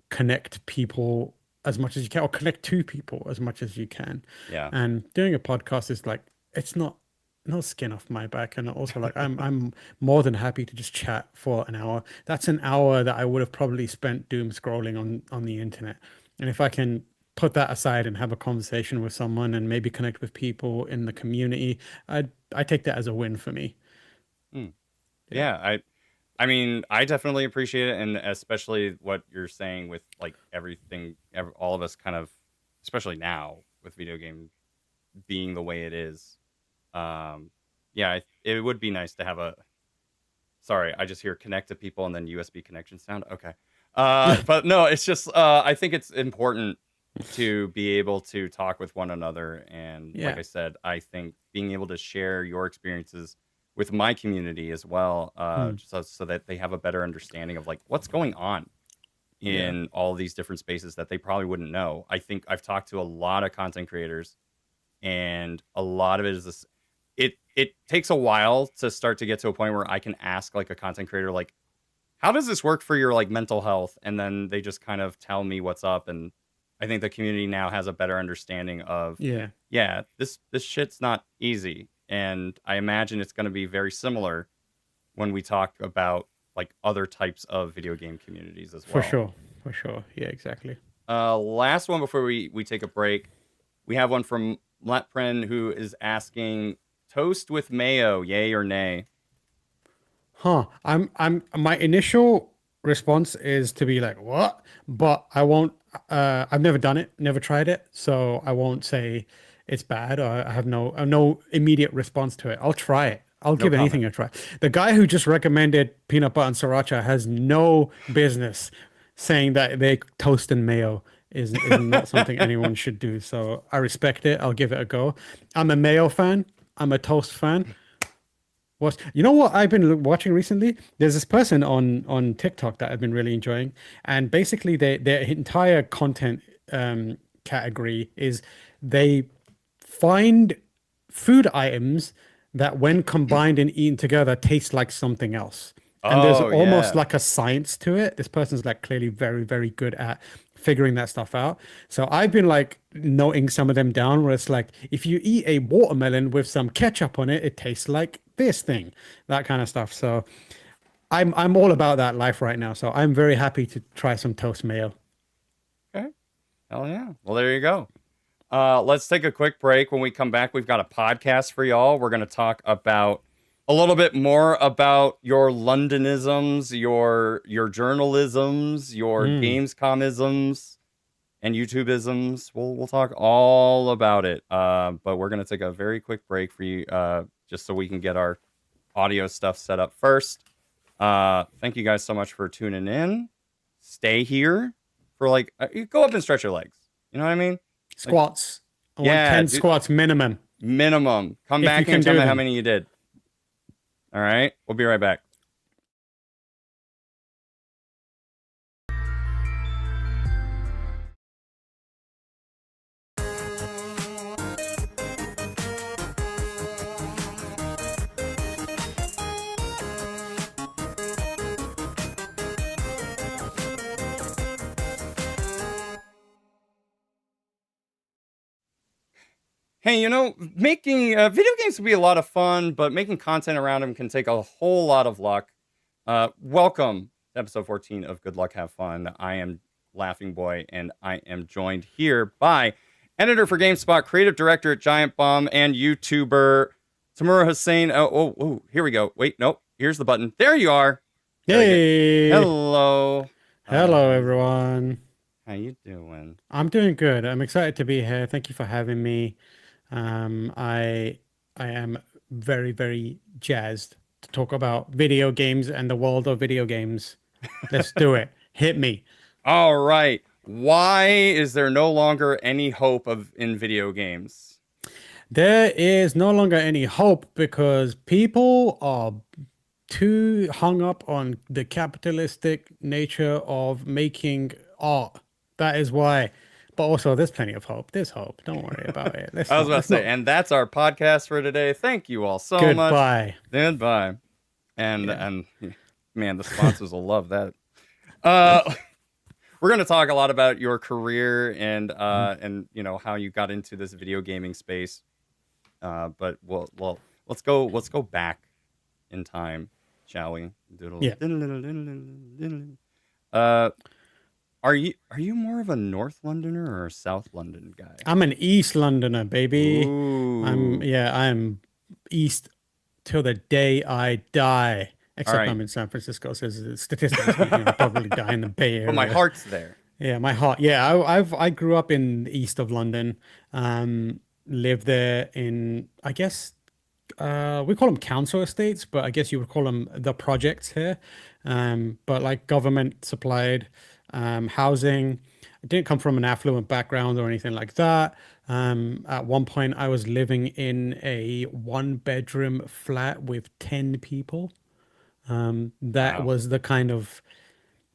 connect people as much as you can, or connect to people as much as you can. yeah. And doing a podcast is like, it's not no skin off my back. And also like I'm more than happy to just chat for an hour. That's an hour that I would have probably spent doom scrolling on the internet. And if I can put that aside and have a conversation with someone and maybe connect with people in the community, I take that as a win for me. Mm. Yeah. Yeah, I mean, I definitely appreciate it, and especially what you're saying with like everything, all of us kind of, especially now with video game being the way it is. Yeah, it would be nice to have a. Sorry, I just hear connect to people and then USB connection sound. Okay, but no, it's just I think it's important to be able to talk with one another, and like Yeah. I said, I think being able to share your experiences with my community as well, Hmm. just so that they have a better understanding of like what's going on Yeah. in all these different spaces that they probably wouldn't know. I think I've talked to a lot of content creators, and a lot of it is this. It takes a while to start to get to a point where I can ask like a content creator like, how does this work for your like mental health, and then they just kind of tell me what's up, and I think the community now has a better understanding of, Yeah, yeah, this shit's not easy, and I imagine it's going to be very similar when we talk about like other types of video game communities as for well. sure, for sure. Yeah, exactly. Last one before we take a break. We have one from Letpren who is asking toast with mayo, yay or nay? Huh. My initial response is to be like, what? But I won't, I've never done it, never tried it, so I won't say it's bad or I have no immediate response to it. I'll try it. I'll No give comment. anything a try. The guy who just recommended peanut butter and sriracha has no business saying that they toast and mayo is not something anyone should do. So I respect it. I'll give it a go. I'm a mayo fan. I'm a toast fan. What you know what I've been watching recently? There's this person on TikTok that I've been really enjoying, and basically their entire content category is they find food items that, when combined and eaten together, taste like something else. And there's Oh almost yeah. like a science to it. This person's like clearly very, very good at figuring that stuff out. So I've been like noting some of them down where it's like, if you eat a watermelon with some ketchup on it, it tastes like this thing, that kind of stuff. So I'm all about that life right now. So I'm very happy to try some toast mayo. Okay. Hell yeah. Well, there you go. Let's take a quick break. When we come back, we've got a podcast for y'all. We're going to talk about a little bit more about your Londonisms, your journalisms, your Mm. Gamescomisms, and YouTubeisms. We'll talk all about it. But we're going to take a very quick break for you, just so we can get our audio stuff set up first. Thank you guys so much for tuning in. Stay here for like, you go up and stretch your legs. You know what I mean? Like, Squats. I want yeah, 10 squats minimum minimum. Come if you back here can and tell do me how them. many you did. All right, we'll be right back. Hey, making video games can be a lot of fun, but making content around them can take a whole lot of luck. Welcome to episode 14 of Good Luck, Have Fun. I am Laughingboy, and I am joined here by editor for GameSpot, creative director at Giant Bomb, and YouTuber Tamoor Hussain. Oh, here we go. Wait, nope. Here's the button. There you are. Gotta get. Hey, Hello. hello everyone. How you doing? I'm doing good. I'm excited to be here. Thank you for having me. I am very, very jazzed to talk about video games and the world of video games. Let's do it. Hit me. All right. Why is there no longer any hope in video games? There is no longer any hope because people are too hung up on the capitalistic nature of making art. That is why. But also, there's plenty of hope. There's hope. Don't worry about it. Let's I was not. about to Let's say, not. and that's our podcast for today. Thank you all so much. Goodbye. Goodbye. And Yeah. and man, the sponsors will love that. Uh, we're going to talk a lot about your career and how you got into this video gaming space. But let's go back in time, shall we? Yeah. Uh, are you more of a North Londoner or a South London guy? I'm an East Londoner, baby. Ooh. I'm East till the day I die. All Except right. I'm in San Francisco, so statistically speaking, I'll probably die in the Bay But my Area. heart's there. Yeah, my heart. Yeah, I grew up in the east of London. Lived there in, I guess, we call them council estates, but I guess you would call them the projects here. But like government supplied housing. I didn't come from an affluent background or anything like that. At one point, I was living in a one-bedroom flat with 10 people. That Wow. was the kind of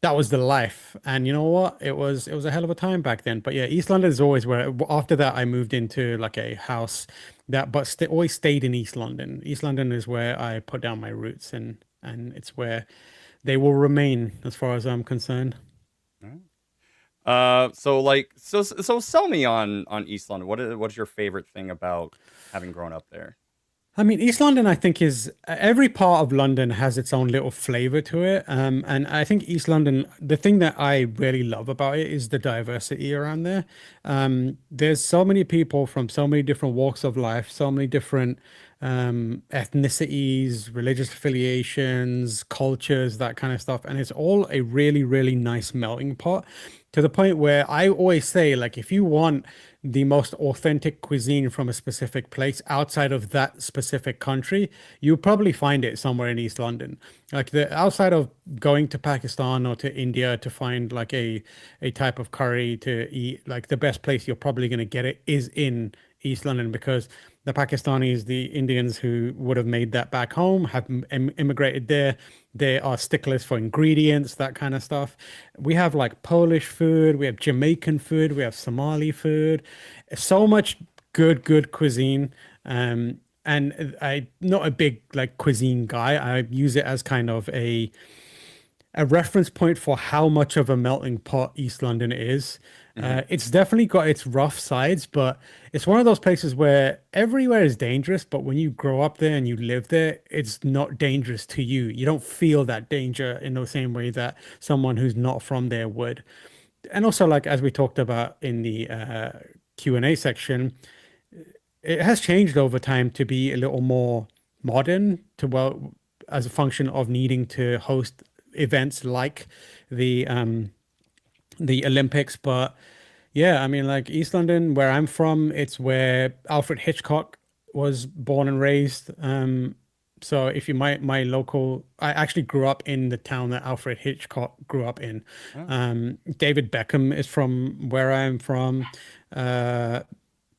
that was the life. And you know what? It was a hell of a time back then. But yeah, East London is always where. After that, I moved into like a house that, but st always stayed in East London. East London is where I put down my roots, and it's where they will remain as far as I'm concerned. All right. So sell me on East London. What's your favorite thing about having grown up there? I mean, East London, I think is every part of London has its own little flavor to it. And I think East London, the thing that I really love about it is the diversity around there. There's so many people from so many different walks of life, so many different ethnicities, religious affiliations, cultures, that kind of stuff. And it's all a really, really nice melting pot to the point where I always say, like, if you want the most authentic cuisine from a specific place outside of that specific country, you probably find it somewhere in East London. Like the outside of going to Pakistan or to India to find like a type of curry to eat, like the best place you're probably going to get it is in East London because the Pakistanis, the Indians who would have made that back home have immigrated there. They are sticklers for ingredients, that kind of stuff. We have like Polish food, we have Jamaican food, we have Somali food. So much good cuisine. And I'm not a big like cuisine guy. I use it as kind of a reference point for how much of a melting pot East London is. Hmm. It's definitely got its rough sides, but it's one of those places where everywhere is dangerous, but when you grow up there and you live there, it's not dangerous to you. You don't feel that danger in the same way that someone who's not from there would. And also, like as we talked about in the Q&A section, it has changed over time to be a little more modern to well as a function of needing to host events like the um the Olympics. But yeah, I mean, like East London, where I'm from, it's where Alfred Hitchcock was born and raised. So if you my local, I actually grew up in the town that Alfred Hitchcock grew up in. Oh, David Beckham is from where I'm from. Uh,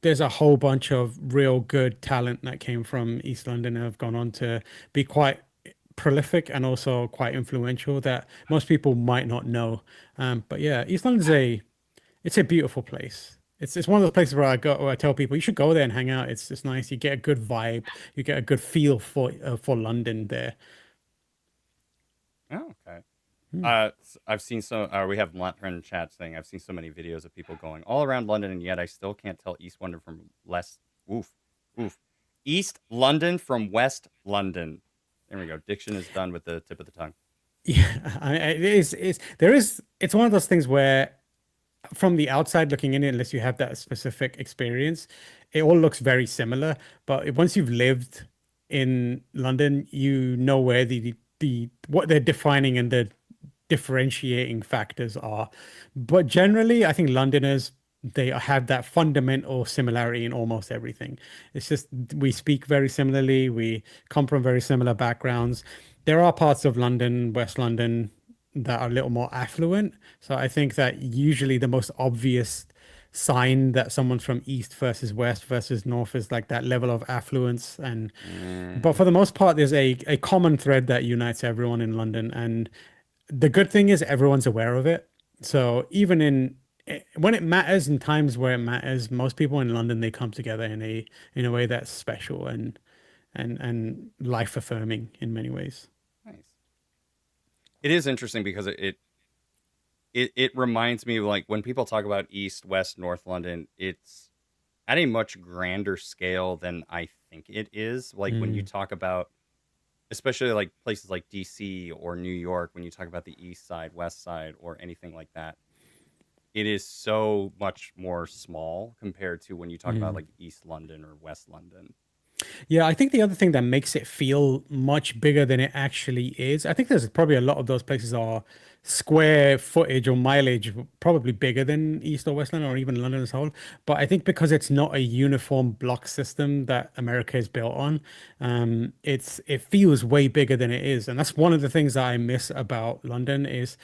there's a whole bunch of real good talent that came from East London and have gone on to be quite prolific and also quite influential that most people might not know. But yeah, East London's it's a beautiful place. It's one of those places where I go where I tell people you should go there and hang out. It's nice. You get a good vibe. You get a good feel for London there. oh, okay. Hmm. I've seen so. We have friend chat saying I've seen so many videos of people going all around London, and yet I still can't tell East London from West. Oof, oof. East London from West London. There we go. Diction is done with the tip of the tongue. Yeah, it is. It's one of those things where from the outside looking in, unless you have that specific experience, it all looks very similar. But once you've lived in London, you know where the what they're defining and the differentiating factors are. But generally, I think Londoners they have that fundamental similarity in almost everything. It's just we speak very similarly, we come from very similar backgrounds. There are parts of London, West London, that are a little more affluent. So I think that usually the most obvious sign that someone's from East versus West versus North is like that level of affluence. And but Mm, for the most part, there's a common thread that unites everyone in London. And the good thing is everyone's aware of it. So even when it matters in times where it matters, most people in London they come together in a way that's special and life affirming in many ways. nice. It is interesting because it reminds me like when people talk about East, West, North London, it's at a much grander scale than I think it is. Like when you Mm, talk about, especially like places like DC or New York, when you talk about the East Side, West Side, or anything like that, it is so much more small compared to when you talk about mm. like East London or West London. Yeah, I think the other thing that makes it feel much bigger than it actually is, I think there's probably a lot of those places are square footage or mileage probably bigger than East or West London or even London as a whole. But I think because it's not a uniform block system that America is built on, it feels way bigger than it is. And that's one of the things that I miss about London is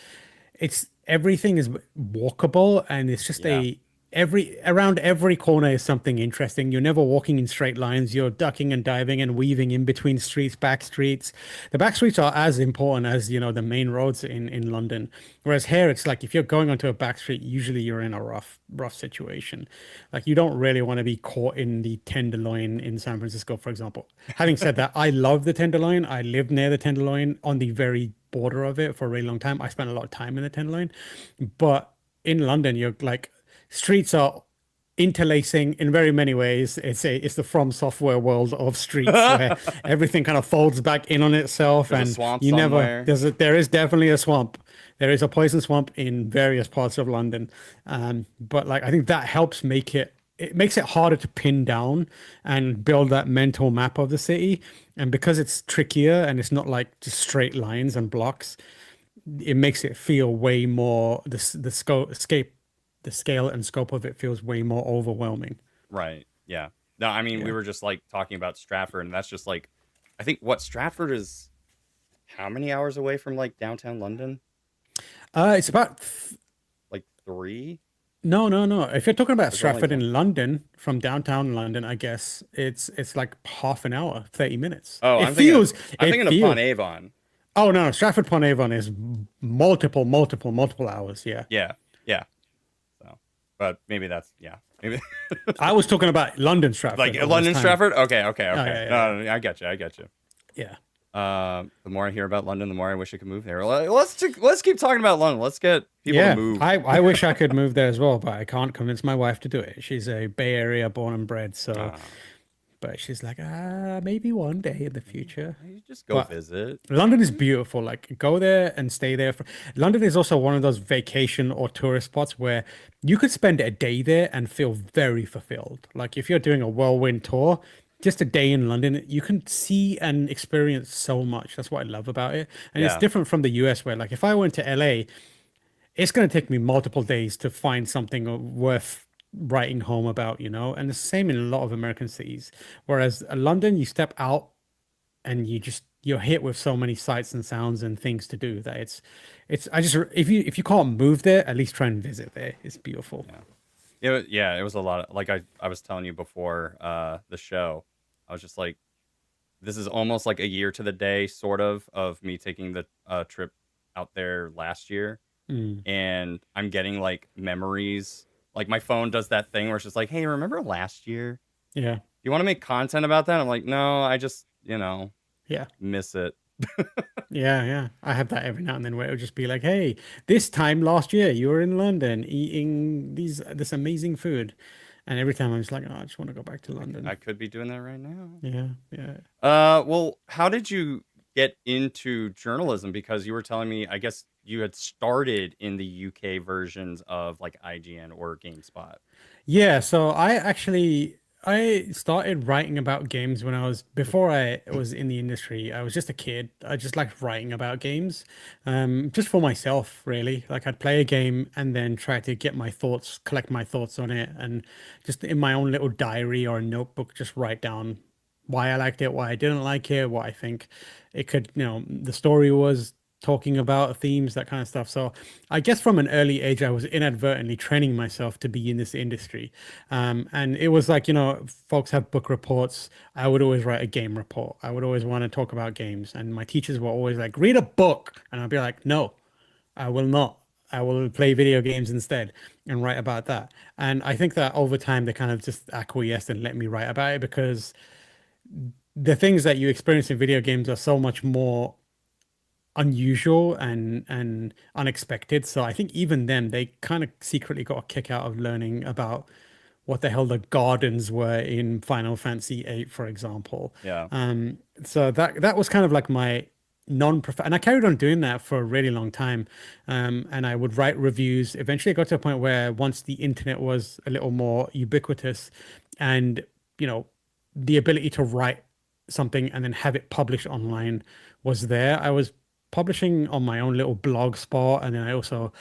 it's everything is walkable and it's just Yeah. a every around every corner is something interesting. You're never walking in straight lines. You're ducking and diving and weaving in between streets, back streets. The back streets are as important as, the main roads in London. Whereas here it's like if you're going onto a back street, usually you're in a rough situation. Like you don't really want to be caught in the Tenderloin in San Francisco, for example. Having said that, I love the Tenderloin. I lived near the Tenderloin on the very border of it for a really long time. I spent a lot of time in the Tenderloin, but in London, you're like streets are interlacing in very many ways. It's the From Software world of streets where everything kind of folds back in on itself, There's a and swamp you never somewhere. there is definitely a swamp. There is a poison swamp in various parts of London, but like I think that helps make it makes it harder to pin down and build that mental map of the city. And because it's trickier and it's not like just straight lines and blocks, it makes it feel way more the scale and scope of it feels way more overwhelming. Right. Yeah. No, I mean, we Yeah. were just like talking about Stratford, and that's just like, I think what Stratford is how many hours away from like downtown London? It's about Like three? no, no, no. If you're talking about Is it only Stratford one? in London, from downtown London, I guess it's like half an hour, 30 minutes. Oh, It I'm it thinking of Pont feels. Avon. Oh no, Stratford upon Avon is multiple hours. Yeah. Yeah. Yeah. So, but maybe that's, yeah. Maybe I was talking about London Stratford like over this London time. Stratford. Okay. Okay. Oh Okay. yeah, yeah, No, no, no, I get you. I get you. yeah. The more I hear about London, the more I wish I could move there. Let's keep talking about London. Let's get people to Yeah, move. I wish I could move there as well, but I can't convince my wife to do it. She's a Bay Area born and bred, so Uh, but she's like, maybe one day in the future. you just go But visit. London is beautiful. Like, go there and stay there. London is also one of those vacation or tourist spots where you could spend a day there and feel very fulfilled. Like, if you're doing a whirlwind tour, just a day in London, you can see and experience so much. That's what I love about it. And it's Yeah. different from the US, where, like, if I went to LA, it's going to take me multiple days to find something worth writing home about, you know? And the same in a lot of American cities. Whereas London, you step out and you're hit with so many sights and sounds and things to do that it's I just if you can't move there, at least try and visit there. It's beautiful. Yeah. Yeah, it was a lot of, like I was telling you before the show. I was just like, this is almost like a year to the day, sort of me taking the trip out there last year, Mm, and I'm getting like memories. Like my phone does that thing where it's just like, hey, remember last year? yeah, You want to make content about that? I'm like, no, I just yeah, miss it. yeah. I have that every now and then where it'll just be like, hey, this time last year you were in London eating this amazing food, and every time I'm just like, oh, I just want to go back to I London. could be doing that right now. Yeah, yeah. Well, how did you get into journalism? Because you were telling me, I guess you had started in the UK versions of like IGN or GameSpot. Yeah, so I started writing about games when I was before I was in the industry. I was just a kid. I just liked writing about games, just for myself, really. Like I'd play a game and then try to get my thoughts, collect my thoughts on it, and just in my own little diary or a notebook, just write down why I liked it, why I didn't like it, what I think it could, the story was talking about themes, that kind of stuff. So I guess from an early age, I was inadvertently training myself to be in this industry. And it was like, folks have book reports. I would always write a game report. I would always want to talk about games. And my teachers were always like, read a book. And I'd be like, no, I will not. I will play video games instead and write about that. And I think that over time, they kind of just acquiesced and let me write about it because the things that you experience in video games are so much more unusual and unexpected. So I think even then they kind of secretly got a kick out of learning about what the hell the gardens were in Final Fantasy VIII, for example. Yeah. So that was kind of like my non-prof, and I carried on doing that for a really long time. And I would write reviews. Eventually, I got to a point where once the internet was a little more ubiquitous, and the ability to write something and then have it published online was there. I was publishing on my own little blog spot, and then I also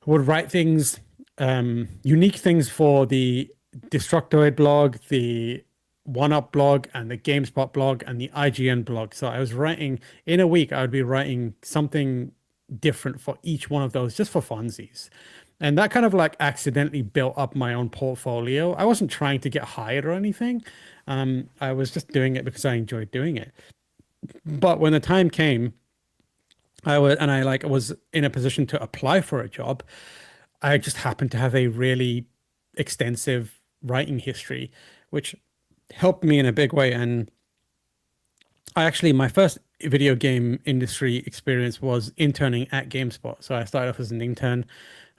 would write things, unique things for the Destructoid blog, the One Up blog, and the GameSpot blog, and the IGN blog. So I was writing in a week. I would be writing something different for each one of those, just for funsies. And that kind of like accidentally built up my own portfolio. I wasn't trying to get hired or anything. I was just doing it because I enjoyed doing it. But when the time came, I was in a position to apply for a job. I just happened to have a really extensive writing history, which helped me in a big way. And my first video game industry experience was interning at GameSpot. So I started off as an intern,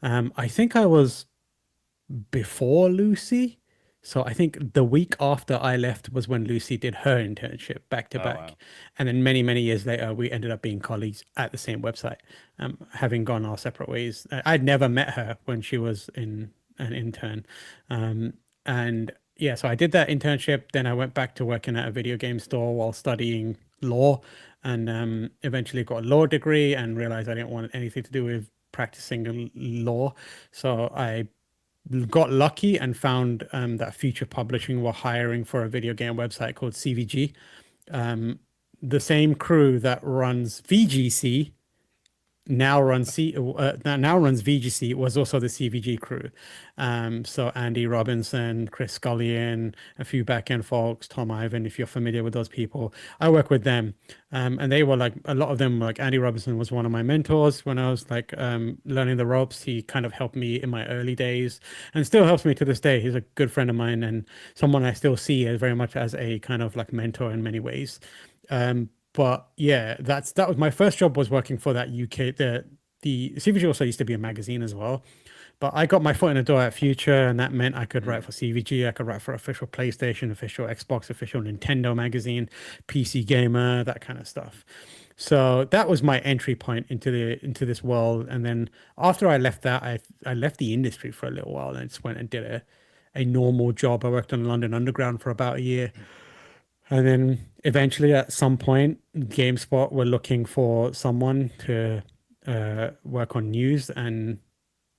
I think I was before Lucy. So I think the week after I left was when Lucy did her internship back to Oh back. wow. And then many, many years later, we ended up being colleagues at the same website, having gone our separate ways. I'd never met her when she was in an intern. Um, and yeah, so I did that internship. Then I went back to working at a video game store while studying law, and eventually got a law degree and realized I didn't want anything to do with practicing law. So I got lucky and found that Future Publishing were hiring for a video game website called CVG. The same crew that runs VGC now runs VGC was also the CVG crew. So Andy Robinson, Chris Scullion, a few backend folks, Tom Ivan, if you're familiar with those people, I work with them. And they were like a lot of them, like Andy Robinson was one of my mentors when I was like learning the ropes. He kind of helped me in my early days and still helps me to this day. He's a good friend of mine and someone I still see as very much as a kind of like mentor in many ways. But yeah, that was my first job was working for that UK the CVG also used to be a magazine as well. But I got my foot in the door at Future, and that meant I could write Mm. for CVG, I could write for official PlayStation, official Xbox, official Nintendo magazine, PC Gamer, that kind of stuff. So that was my entry point into this world. And then after I left that, I left the industry for a little while and just went and did a normal job. I worked on London Underground for about a year. And then eventually, at some point, GameSpot were looking for someone to work on news, and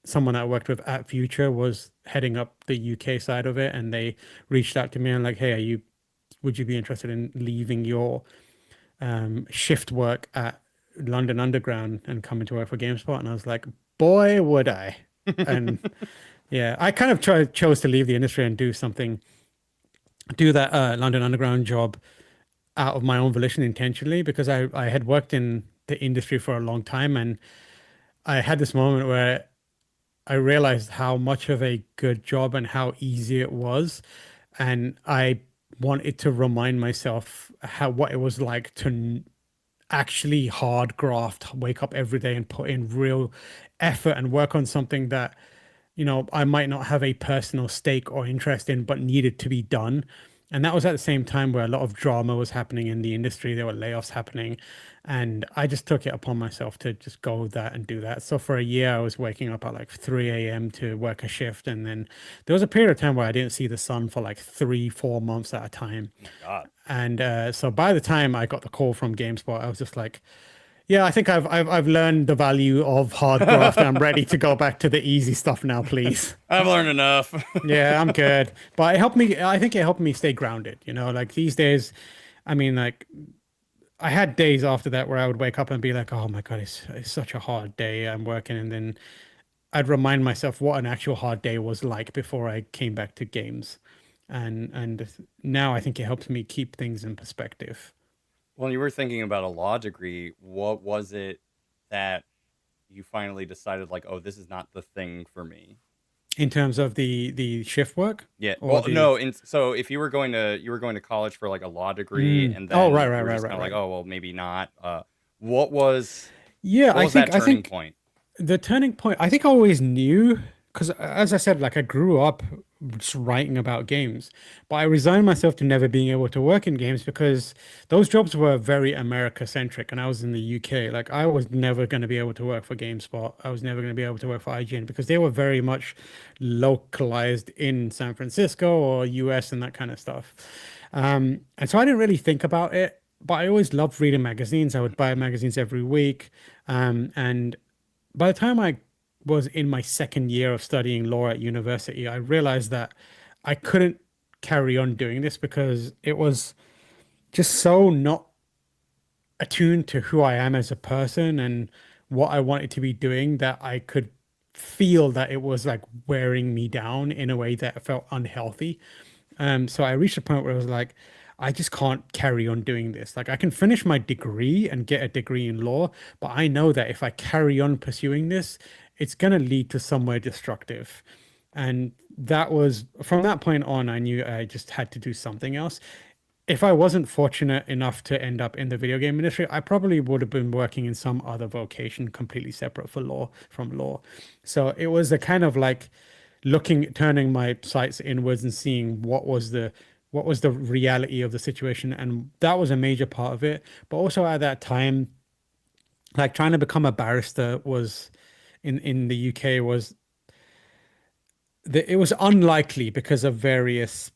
someone I worked with at Future was heading up the UK side of it, and they reached out to me and like, "Hey, would you be interested in leaving your shift work at London Underground and coming to work for GameSpot?" And I was like, "Boy, would I!" And yeah, I kind of chose to leave the industry and do that London Underground job out of my own volition intentionally because I had worked in the industry for a long time and I had this moment where I realized how much of a good job and how easy it was. And I wanted to remind myself how what it was like to actually hard graft, wake up every day and put in real effort and work on something that, I might not have a personal stake or interest in, but needed to be done. And that was at the same time where a lot of drama was happening in the industry. There were layoffs happening. And I just took it upon myself to just go with that and do that. So for a year, I was waking up at like 3 a.m. to work a shift. And then there was a period of time where I didn't see the sun for like 3, 4 months at a time. Oh my God. And so by the time I got the call from GameSpot, I was just like, yeah, I think I've learned the value of hard graft. I'm ready to go back to the easy stuff now, please. I've learned enough. Yeah, I'm good. But it helped me. I think it helped me stay grounded. Like these days, I mean, like I had days after that where I would wake up and be like, oh my God, it's such a hard day. I'm working. And then I'd remind myself what an actual hard day was like before I came back to games. And now I think it helps me keep things in perspective. When you were thinking about a law degree, what was it that you finally decided like, oh, this is not the thing for me? In terms of the shift work Yeah. or Well, the no. So if you were going to college for like a law degree, and oh, right, then right, you were right, just right, kind of like, right. oh, well, maybe not. What was Yeah, what was that I turning think point? the turning point, I think I always knew, because as I said, like I grew up just writing about games, but I resigned myself to never being able to work in games because those jobs were very America centric and I was in the UK. Like I was never going to be able to work for GameSpot. I was never going to be able to work for IGN because they were very much localized in San Francisco or US and that kind of stuff. And so I didn't really think about it, but I always loved reading magazines. I would buy magazines every week. And by the time I was in my second year of studying law at university, I realized that I couldn't carry on doing this because it was just so not attuned to who I am as a person and what I wanted to be doing that I could feel that it was like wearing me down in a way that felt unhealthy. So I reached a point where I was like, I just can't carry on doing this. Like I can finish my degree and get a degree in law, but I know that if I carry on pursuing this, it's going to lead to somewhere destructive. And that was from that point on, I knew I just had to do something else. if I wasn't fortunate enough to end up in the video game industry, I probably would have been working in some other vocation completely separate for law from law. So it was a kind of like turning my sights inwards and seeing what was the reality of the situation, and that was a major part of it. But also at that time, like trying to become a barrister was in the UK was it was unlikely because of various,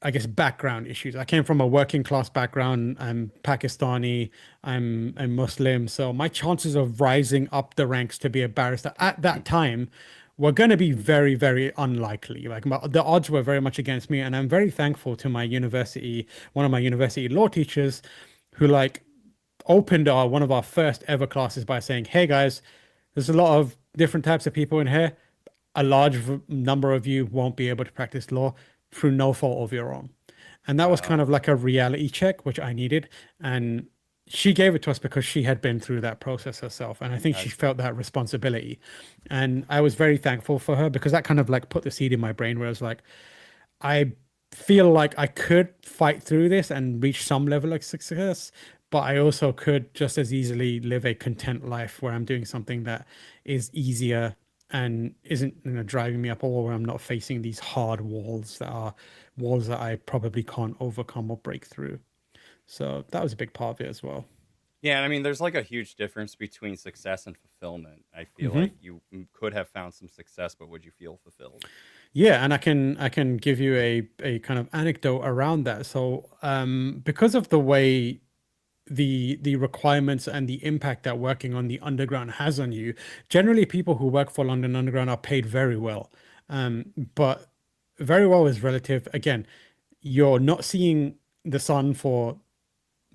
I guess, background issues. I came from a working class background. I'm Pakistani. I'm Muslim. So my chances of rising up the ranks to be a barrister at that time were going to be very, very unlikely. Like the odds were very much against me. And I'm very thankful to my university, one of my university law teachers, who like opened one of our first ever classes by saying, "Hey guys, there's a lot of different types of people in here. A large number of you won't be able to practice law through no fault of your own." And that was kind Wow. of like a reality check, which I needed. And she gave it to us because she had been through that process herself. And I think she That's felt that responsibility. And I was very thankful for her because that kind of like put the seed in my brain where I was like, I feel like I could fight through this and reach some level of success, but I also could just as easily live a content life where I'm doing something that is easier and isn't, driving me up, or where I'm not facing these hard walls that are walls that I probably can't overcome or break through. So that was a big part of it as well. yeah, and I mean, there's like a huge difference between success and fulfillment. I feel Hmm. like you could have found some success, but would you feel fulfilled? Yeah, and I can give you a kind of anecdote around that. So, because of the way the requirements and the impact that working on the underground has on you. Generally, people who work for London Underground are paid very well, but very well is relative. Again, you're not seeing the sun for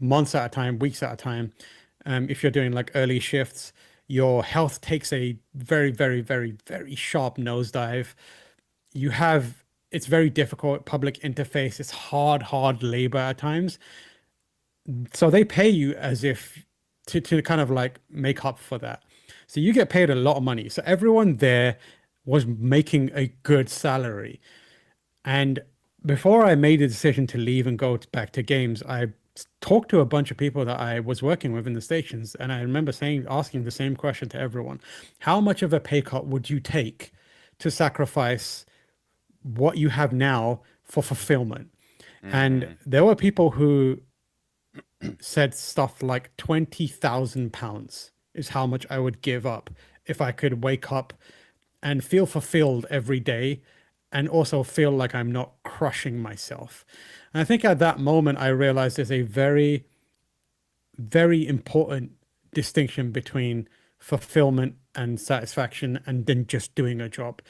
months at a time, weeks at a time. If you're doing like early shifts, your health takes a very, very, very, very sharp nosedive. You have It's very difficult public interface. It's hard labor at times, so they pay you as if to kind of like make up for that. So you get paid a lot of money. So everyone there was making a good salary. And before I made the decision to leave and go back to games, I talked to a bunch of people that I was working with in the stations, and I remember asking the same question to everyone: how much of a pay cut would you take to sacrifice what you have now for fulfillment? And Mm-hmm. there were people who said stuff like £20,000 is how much I would give up if I could wake up and feel fulfilled every day and also feel like I'm not crushing myself. And I think at that moment, I realized there's a very, very important distinction between fulfillment and satisfaction and then just doing a job.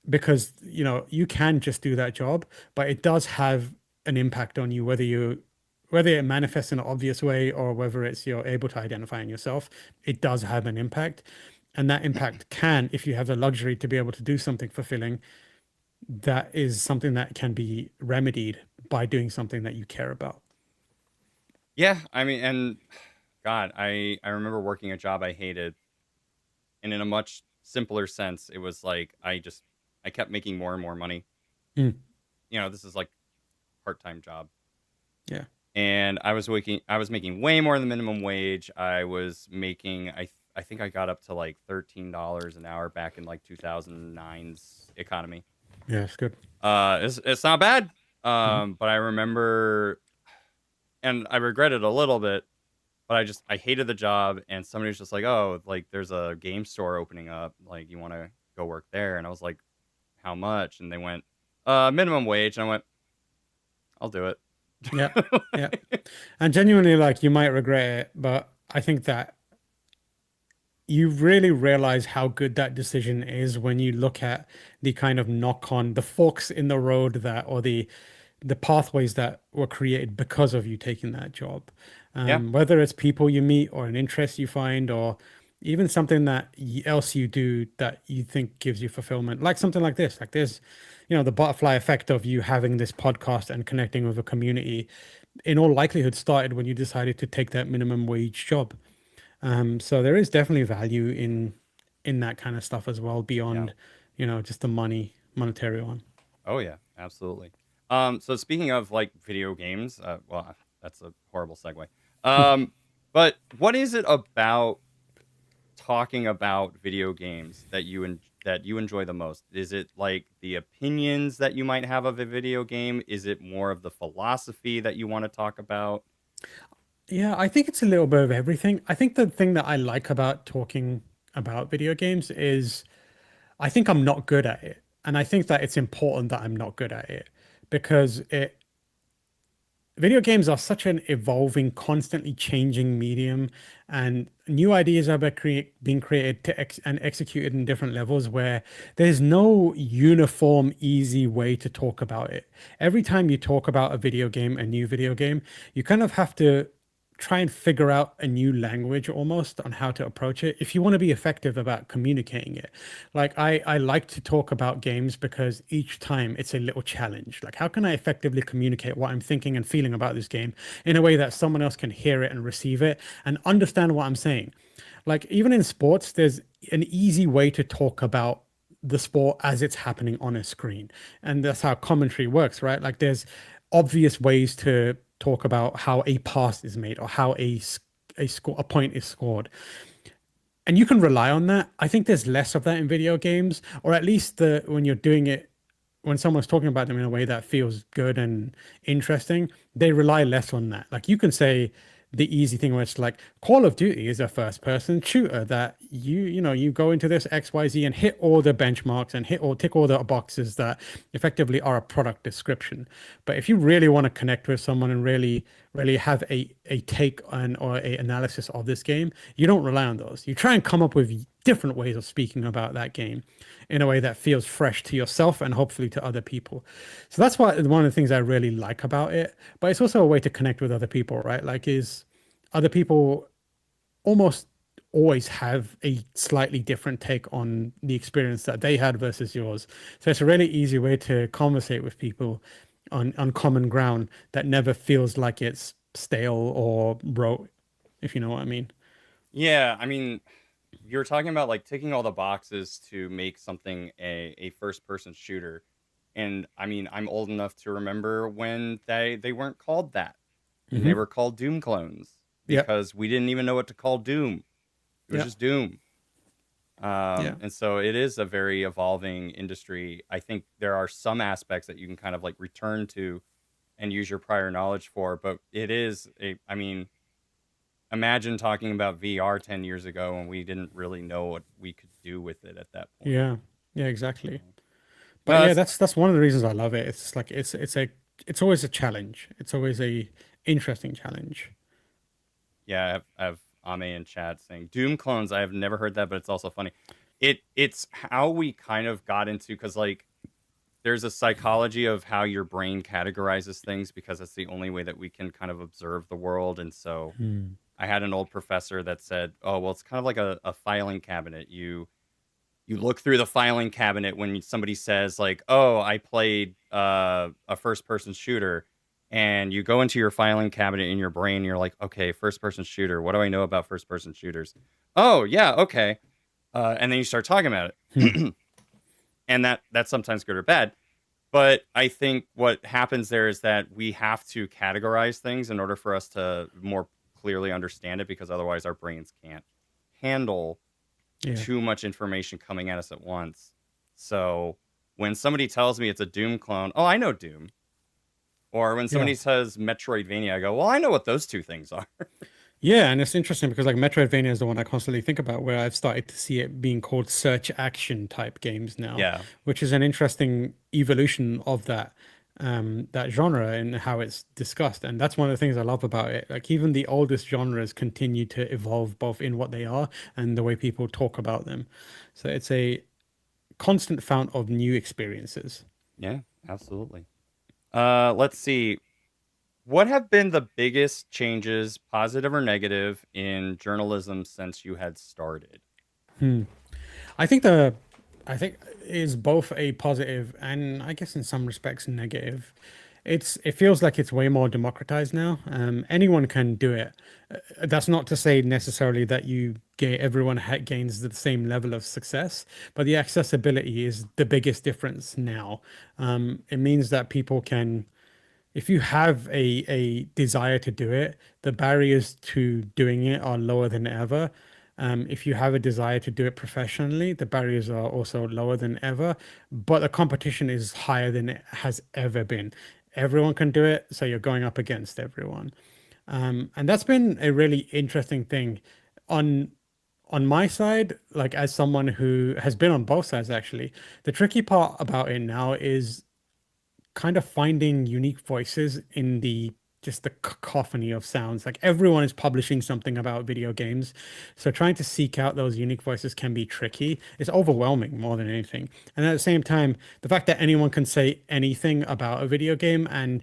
Because, you can just do that job, but it does have an impact on you, whether it manifests in an obvious way or whether it's you're able to identify in yourself. It does have an impact, and that impact can, if you have the luxury to be able to do something fulfilling, that is something that can be remedied by doing something that you care about. Yeah, I mean, and God, I remember working a job I hated, and in a much simpler sense, it was like I kept making more and more money. Mm, This is like part time job, yeah. and I was making way more than minimum wage. I was making I think I got up to like $13 an hour back in like 2009's economy. Yeah, it's good. It's not bad. Hmm. But I remember, and I regret it a little bit, but I hated the job, and somebody was just like, "Oh, like there's a game store opening up, like you want to go work there?" And I was like, "How much?" And they went, minimum wage." And I went, "I'll do it." Yeah, yeah. And genuinely, like, you might regret it, but I think that you really realize how good that decision is when you look at the kind of knock on the forks in the road that, or the pathways that were created because of you taking that job. Yeah, Whether it's people you meet or an interest you find or even something that else you do that you think gives you fulfillment, like something like this. Like there's, the butterfly effect of you having this podcast and connecting with a community in all likelihood started when you decided to take that minimum wage job. So there is definitely value in that kind of stuff as well yeah. beyond, just the monetary one. Oh yeah, absolutely. So speaking of like video games, well, that's a horrible segue. Um, but what is it about talking about video games that that you enjoy the most? Is it like the opinions that you might have of a video game? Is it more of the philosophy that you want to talk about? Yeah, I think it's a little bit of everything. I think the thing that I like about talking about video games is I think I'm not good at it. And I think that it's important that I'm not good at it because it video games are such an evolving, constantly changing medium, and new ideas are being created and executed in different levels where there's no uniform, easy way to talk about it. Every time you talk about a video game, a new video game, you kind of have to try and figure out a new language almost on how to approach it if you want to be effective about communicating it. Like I like to talk about games because each time it's a little challenge. Like how can I effectively communicate what I'm thinking and feeling about this game in a way that someone else can hear it and receive it and understand what I'm saying. Like even in sports, there's an easy way to talk about the sport as it's happening on a screen. And that's how commentary works, right? Like there's obvious ways to talk about how a pass is made or how a point is scored. And you can rely on that. I think there's less of that in video games, or at least when you're doing it when someone's talking about them in a way that feels good and interesting, they rely less on that. Like you can say the easy thing where it's like Call of Duty is a first person shooter that you go into this XYZ and hit all the benchmarks and hit or tick all the boxes that effectively are a product description. But if you really want to connect with someone and really have a take on or a analysis of this game, you don't rely on those. You try and come up with different ways of speaking about that game in a way that feels fresh to yourself and hopefully to other people. So that's one of the things I really like about it. But it's also a way to connect with other people, right? Like is other people almost always have a slightly different take on the experience that they had versus yours. So it's a really easy way to conversate with people on common ground that never feels like it's stale or rote, if you know what I mean. Yeah, I mean, you're talking about like ticking all the boxes to make something a first person shooter. And I mean, I'm old enough to remember when they weren't called that. And they Hmm. were called Doom clones Yep. because we didn't even know what to call Doom. It was Yep. just Doom. Yeah. And so it is a very evolving industry. I think there are some aspects that you can kind of like return to and use your prior knowledge for, but it is I mean, imagine talking about VR 10 years ago and we didn't really know what we could do with it at that point. Yeah. Yeah, exactly. So, But no, yeah, that's that's one of the reasons I love it. It's like it's always a challenge. It's always a interesting challenge. yeah. I have Ame in chat saying Doom clones. I have never heard that, but it's also funny. It's how we kind of got into because like there's a psychology of how your brain categorizes things because that's the only way that we can kind of observe the world. And so Hmm. I had an old professor that said, "Oh, well, it's kind of like a filing cabinet. You look through the filing cabinet when somebody says like, "Oh, I played a first-person shooter." And you go into your filing cabinet in your brain, and you're like, "Okay, first-person shooter. What do I know about first-person shooters?" "Oh, yeah, okay." And then you start talking about Hmm. it. And that's sometimes good or bad. But I think what happens there is that we have to categorize things in order for us to more clearly understand it because otherwise our brains can't handle Yeah. too much information coming at us at once. So when somebody tells me it's a Doom clone, oh, I know Doom. Or when Yeah. somebody says Metroidvania, I go, well, I know what those two things are. Yeah, and it's interesting because like Metroidvania is the one I constantly think about where I've started to see it being called search action type games now, Yeah. which is an interesting evolution of that genre and how it's discussed. And that's one of the things I love about it. Like even the oldest genres continue to evolve both in what they are and the way people talk about them. So it's a constant fount of new experiences. Yeah, absolutely. Let's see. What have been the biggest changes, positive or negative, in journalism since you had started? Hmm. I think the I think is both a positive and I guess in some respects negative. it feels like it's way more democratized now. Anyone can do it. That's not to say necessarily that everyone gains the same level of success, but the accessibility is the biggest difference now. It means that people can, if you have a desire to do it, the barriers to doing it are lower than ever. If you have a desire to do it professionally, the barriers are also lower than ever, but the competition is higher than it has ever been. Everyone can do it, so you're going up against everyone. And that's been a really interesting thing on on my side, like as someone who has been on both sides actually. The tricky part about it now is kind of finding unique voices in the just the cacophony of sounds. Like everyone is publishing something about video games. So trying to seek out those unique voices can be tricky. It's overwhelming more than anything. And at the same time, the fact that anyone can say anything about a video game, and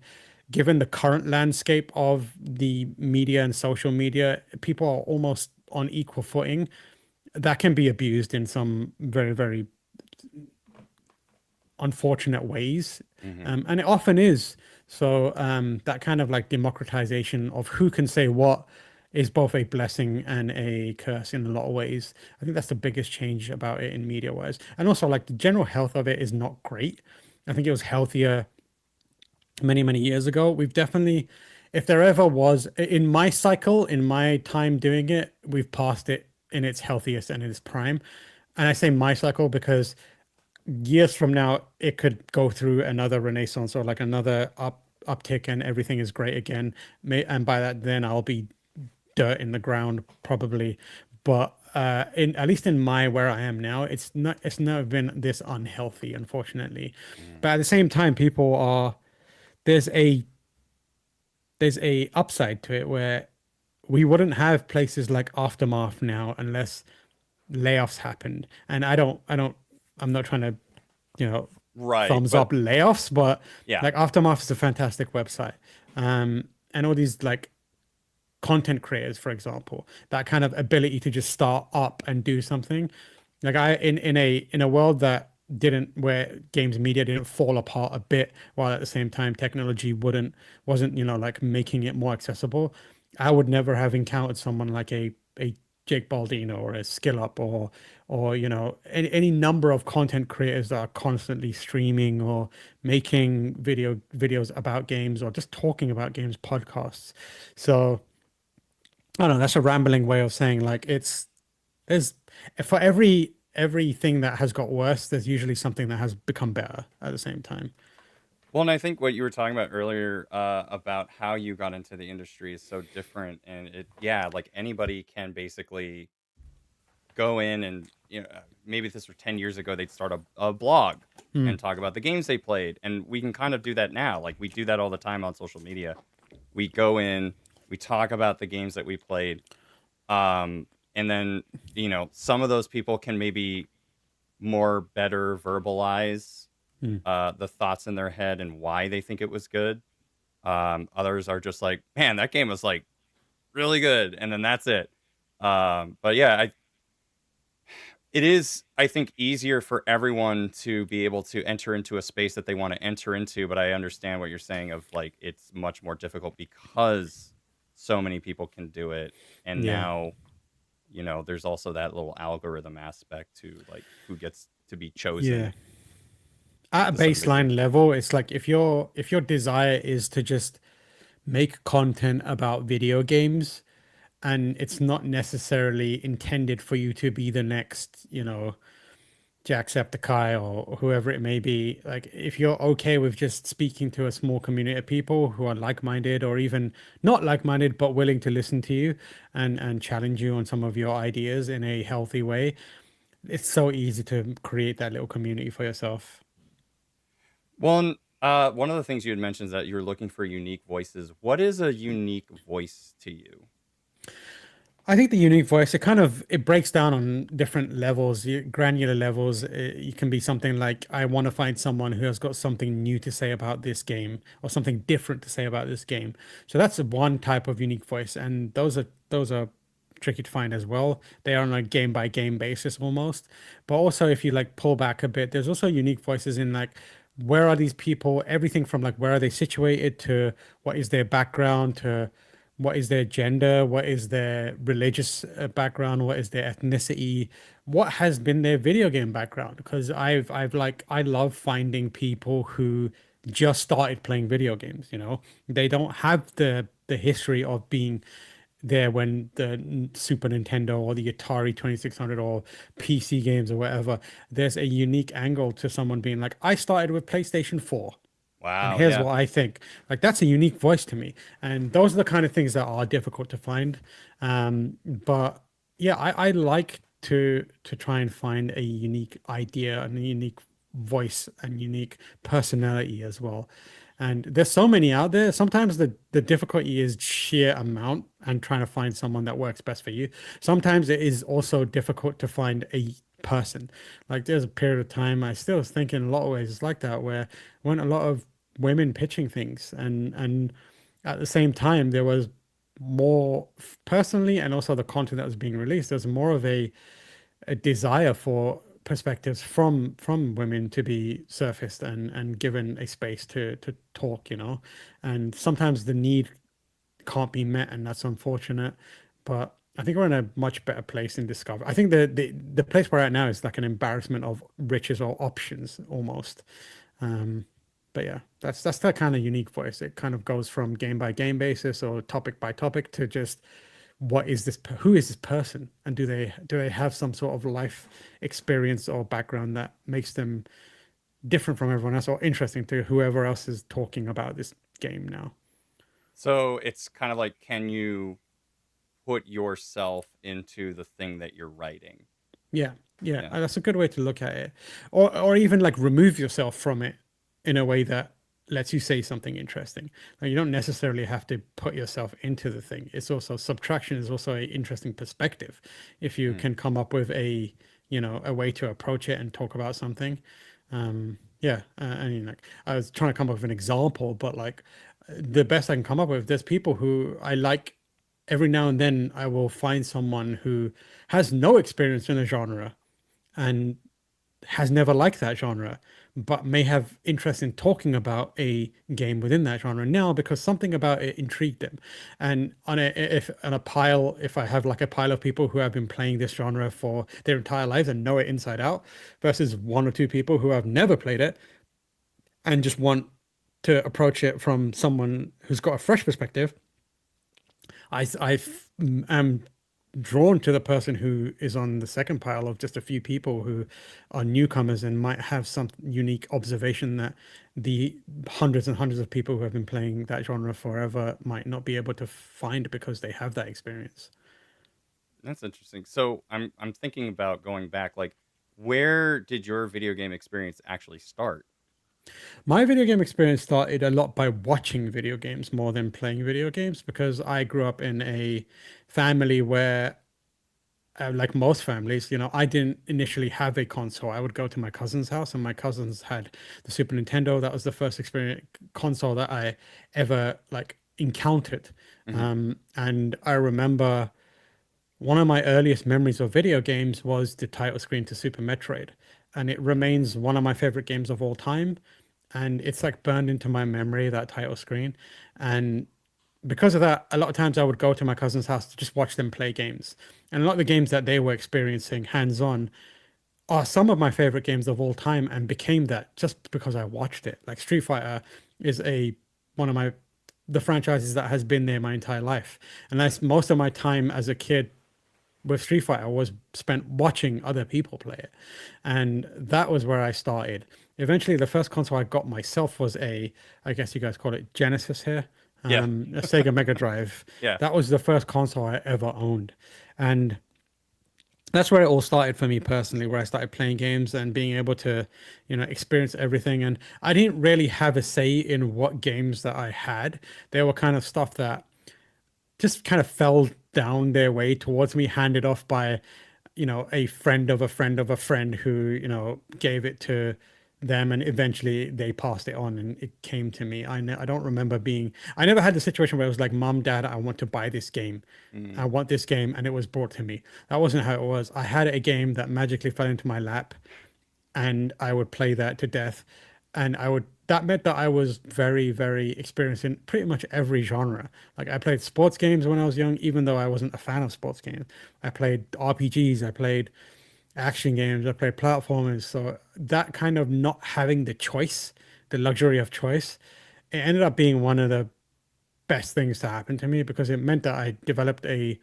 given the current landscape of the media and social media, people are almost on equal footing. That can be abused in some very, very unfortunate ways, Hmm. and it often is. So that kind of like democratization of who can say what is both a blessing and a curse in a lot of ways. I think that's the biggest change about it in media wise, and also like the general health of it is not great. I think it was healthier many many years ago. We've definitely, if there ever was in my cycle, in my time doing it, we've passed it in its healthiest and in its prime. And I say my cycle because years from now it could go through another renaissance or like another uptick and everything is great again. And by that then I'll be dirt in the ground probably. But in at least in my where I am now, it's never been this unhealthy, unfortunately. But at the same time, people are there's a there's a upside to it where we wouldn't have places like Aftermath now unless layoffs happened. And I'm not trying to, you know, Right, thumbs but up layoffs, but yeah. like Aftermath is a fantastic website. And all these like content creators, for example, that kind of ability to just start up and do something. Like in a world that didn't where games media didn't fall apart a bit, while at the same time technology wasn't, like making it more accessible. I would never have encountered someone like a Jake Baldino or a Skill Up or any number of content creators that are constantly streaming or making videos about games or just talking about games, podcasts. So I don't know, that's a rambling way of saying like there's for everything that has got worse, there's usually something that has become better at the same time. Well, and I think what you were talking about earlier about how you got into the industry is so different, and yeah, like anybody can basically go in and maybe if this were 10 years ago, they'd start a blog Hmm. and talk about the games they played, and we can kind of do that now. Like we do that all the time on social media. We go in, we talk about the games that we played, and then some of those people can maybe more better verbalize Hmm. the thoughts in their head and why they think it was good. Others are just like, man, that game was like really good, and then that's it. But yeah, it is, I think, easier for everyone to be able to enter into a space that they want to enter into. But I understand what you're saying of like it's much more difficult because so many people can do it, and Yeah. now there's also that little algorithm aspect to like who gets to be chosen Yeah. At a to some degree. baseline level, it's like if your desire is to just make content about video games and it's not necessarily intended for you to be the next, Jacksepticeye or whoever it may be, like if you're okay with just speaking to a small community of people who are like-minded or even not like-minded but willing to listen to you and challenge you on some of your ideas in a healthy way, it's so easy to create that little community for yourself. Well, and, one of the things you had mentioned is that you're looking for unique voices. What is a unique voice to you? I think the unique voice, it breaks down on different levels, granular levels. It can be something like, I want to find someone who has got something new to say about this game or something different to say about this game. So that's one type of unique voice, and those are tricky to find as well. They are on a game by game basis almost. But also if you like pull back a bit, there's also unique voices in like where are these people, everything from like where are they situated to what is their background to what is their gender, what is their religious background, what is their ethnicity, what has been their video game background. Because I've like, I love finding people who just started playing video games, you know, they don't have the history of being there when the Super Nintendo or the Atari 2600 or PC games or whatever. There's a unique angle to someone being like, I started with PlayStation 4 and Wow. here's Yeah. what I think. Like that's a unique voice to me. And those are the kind of things that are difficult to find. But yeah, I like to try and find a unique idea and a unique voice and unique personality as well. And there's so many out there. Sometimes the difficulty is sheer amount and trying to find someone that works best for you. Sometimes it is also difficult to find a person. Like there's a period of time I still think in a lot of ways it's like that where weren't a lot of women pitching things and at the same time there was more personally and also the content that was being released, there's more of a desire for perspectives from women to be surfaced and given a space to talk, you know. And sometimes the need can't be met, and that's unfortunate. But I think we're in a much better place in Discover. I think the place we're at now is like an embarrassment of riches or options almost. Um, but yeah, that's that kind of unique voice. It kind of goes from game by game basis or topic by topic to just what is this, who is this person, and do they have some sort of life experience or background that makes them different from everyone else or interesting to whoever else is talking about this game now. So it's kind of like, can you put yourself into the thing that you're writing? Yeah, yeah, Yeah. that's a good way to look at it. Or even like remove yourself from it in a way that lets you say something interesting. Like you don't necessarily have to put yourself into the thing. It's also subtraction is also an interesting perspective. If you Mm. can come up with a, you know, a way to approach it and talk about something. Yeah, I mean, like I was trying to come up with an example, but like the best I can come up with, there's people who I like every now and then I will find someone who has no experience in a genre and has never liked that genre, but may have interest in talking about a game within that genre now because something about it intrigued them. And on a if on a pile, if I have like a pile of people who have been playing this genre for their entire lives and know it inside out, versus one or two people who have never played it and just want to approach it from someone who's got a fresh perspective, am drawn to the person who is on the second pile of just a few people who are newcomers and might have some unique observation that the hundreds and hundreds of people who have been playing that genre forever might not be able to find because they have that experience. That's interesting. So I'm thinking about going back, like, where did your video game experience actually start? My video game experience started a lot by watching video games more than playing video games because I grew up in a family where like most families, you know, I didn't initially have a console. I would go to my cousin's house, and my cousins had the Super Nintendo. That was the first experience console that I ever like encountered. Hmm. And I remember one of my earliest memories of video games was the title screen to Super Metroid, and it remains one of my favorite games of all time. And it's like burned into my memory, that title screen. And because of that, a lot of times I would go to my cousin's house to just watch them play games. And a lot of the games that they were experiencing hands on are some of my favorite games of all time and became that just because I watched it. Like Street Fighter is a one of my the franchises that has been there my entire life. And that's most of my time as a kid with Street Fighter was spent watching other people play it. And that was where I started. Eventually, the first console I got myself was I guess you guys call it Genesis here, Yeah. a Sega Mega Drive. Yeah. That was the first console I ever owned. And that's where it all started for me personally, where I started playing games and being able to, you know, experience everything. And I didn't really have a say in what games that I had. They were kind of stuff that just kind of fell down their way towards me, handed off by, you know, a friend of a friend of a friend who, you know, gave it to them and eventually they passed it on and it came to me. I don't remember I never had the situation where it was like, Mom, Dad, I want to buy this game. I Mm. want this game. And it was brought to me. That wasn't how it was. I had a game that magically fell into my lap and I would play that to death. and that meant that I was very, very experienced in pretty much every genre. Like I played sports games when I was young, even though I wasn't a fan of sports games. I played RPGs, I played action games, I played platformers. So that kind of not having the choice, the luxury of choice, it ended up being one of the best things to happen to me because it meant that I developed the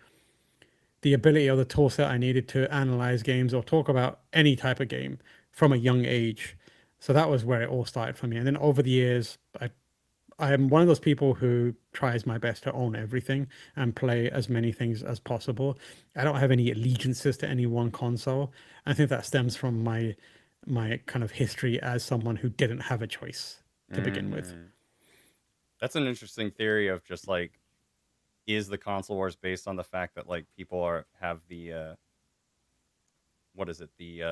ability or the tool set I needed to analyze games or talk about any type of game from a young age. So that was where it all started for me. And then over the years, I'm one of those people who tries my best to own everything and play as many things as possible. I don't have any allegiances to any one console. I think that stems from my kind of history as someone who didn't have a choice to begin with. Mm. That's an interesting theory of just like, is the console wars based on the fact that like people have the what is it, the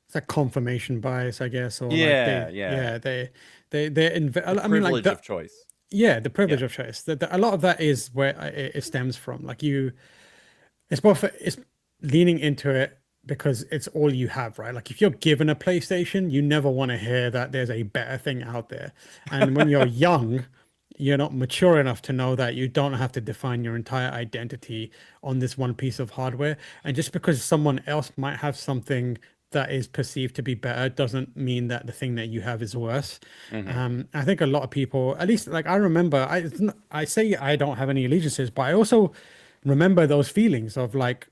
It's like confirmation bias, I guess, or like yeah, yeah, the I mean, like privilege that. of choice. Yeah, the privilege Yeah. of choice. A lot of that is where it stems from. Like it's both it's leaning into it because it's all you have, right? Like if you're given a PlayStation, you never want to hear that there's a better thing out there. And when you're young, you're not mature enough to know that you don't have to define your entire identity on this one piece of hardware. And just because someone else might have something that is perceived to be better doesn't mean that the thing that you have is worse. Hmm. I think a lot of people, at least like I remember, I say I don't have any allegiances, but I also remember those feelings of like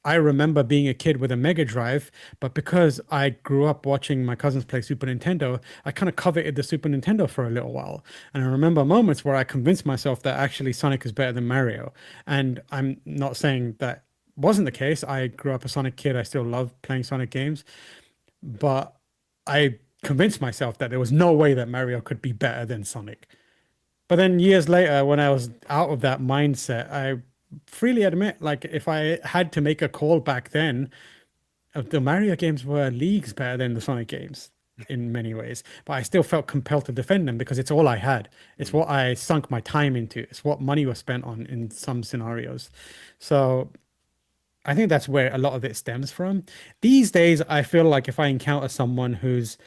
I remember being a kid with a Mega Drive, but because I grew up watching my cousins play Super Nintendo, I kind of coveted the Super Nintendo for a little while. And I remember moments where I convinced myself that actually Sonic is better than Mario. And I'm not saying that wasn't the case. I grew up a Sonic kid. I still love playing Sonic games, but I convinced myself that there was no way that Mario could be better than Sonic. But then years later, when I was out of that mindset, I freely admit, like, if I had to make a call back then, the Mario games were leagues better than the Sonic games in many ways. But I still felt compelled to defend them because it's all I had. It's what I sunk my time into. It's what money was spent on in some scenarios. So I think that's where a lot of it stems from. These days, I feel like if I encounter someone who's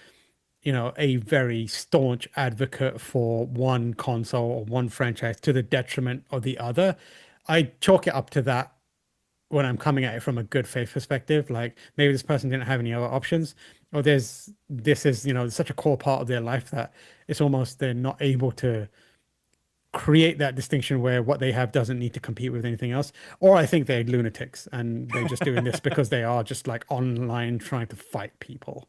a very staunch advocate for one console or one franchise to the detriment of the other, I chalk it up to that when I'm coming at it from a good faith perspective. Like maybe this person didn't have any other options, or this is, such a core part of their life that it's almost they're not able to create that distinction where what they have doesn't need to compete with anything else. Or I think they're lunatics and they're just doing this because they are just like online trying to fight people.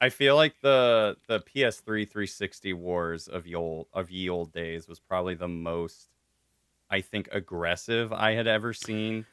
I feel like the PS3 360 wars of ye old days was probably the most, I think, aggressive I had ever seen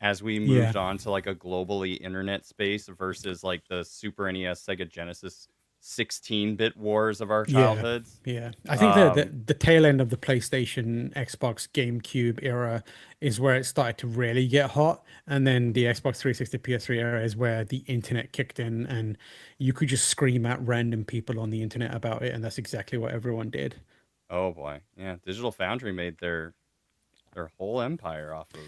as we Yeah. moved on to like a globally internet space versus like the Super NES, Sega Genesis 16-bit wars of our Yeah, childhoods. yeah. I think Um, the tail end of the PlayStation, Xbox, GameCube era is where it started to really get hot, and then the Xbox 360, PS3 era is where the internet kicked in, and you could just scream at random people on the internet about it, and that's exactly what everyone did. oh boy, yeah, Digital Foundry made their whole empire off of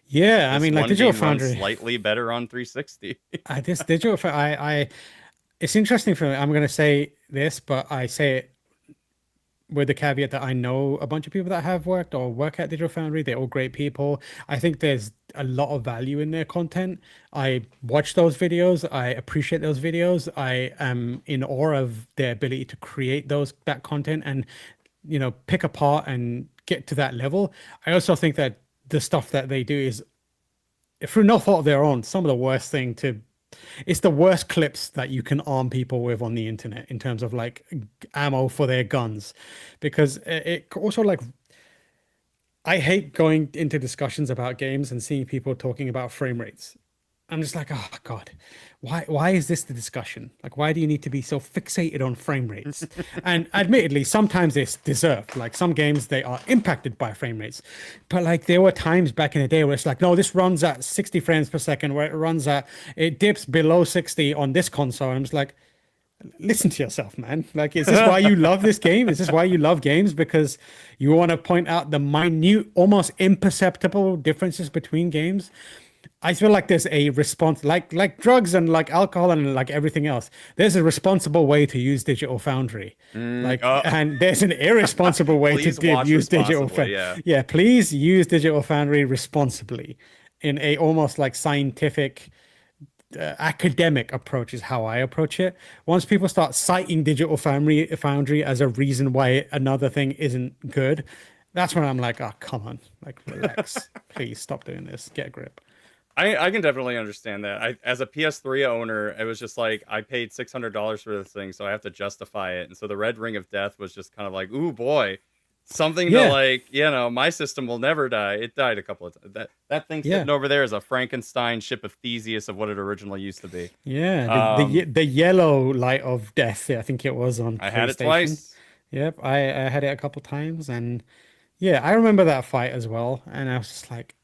Yeah, I this mean, like one Digital game runs Foundry, slightly better on 360. this Digital, it's interesting for me. I'm gonna say this, but I say it with the caveat that I know a bunch of people that have worked or work at Digital Foundry. They're all great people. I think there's a lot of value in their content. I watch those videos. I appreciate those videos. I am in awe of their ability to create that content and, pick apart and get to that level. I also think that the stuff that they do is, through no fault of their own, some of the worst thing to it's the worst clips that you can arm people with on the internet in terms of like ammo for their guns, because it also like I hate going into discussions about games and seeing people talking about frame rates. I'm just like, oh God, why is this the discussion? Like, why do you need to be so fixated on frame rates? And admittedly, sometimes it's deserved. Like some games, they are impacted by frame rates. But like there were times back in the day where it's like, no, this runs at 60 frames per second, where it dips below 60 on this console. And I'm just like, listen to yourself, man. Like, is this why you love this game? Is this why you love games? Because you want to point out the minute, almost imperceptible differences between games? I feel like there's a response, like drugs and like alcohol and like everything else. There's a responsible way to use Digital Foundry, and there's an irresponsible way to Please watch use Digital responsibly. Foundry. Yeah. Yeah, please use Digital Foundry responsibly, in a almost like scientific, academic approach is how I approach it. Once people start citing Foundry as a reason why another thing isn't good, that's when I'm like, oh, come on, like relax, please stop doing this, get a grip. I can definitely understand that. As a PS3 owner, it was just like I paid $600 for this thing, so I have to justify it. And so the Red Ring of Death was just kind of like, ooh boy, something to Yeah, like, my system will never die. It died a couple of times. That thing yeah. sitting over there is a Frankenstein ship of Theseus of what it originally used to be. Yeah, the yellow light of death, I think it was on I had it PlayStation. twice. Yep, I had it a couple times, and yeah, I remember that fight as well. And I was just like,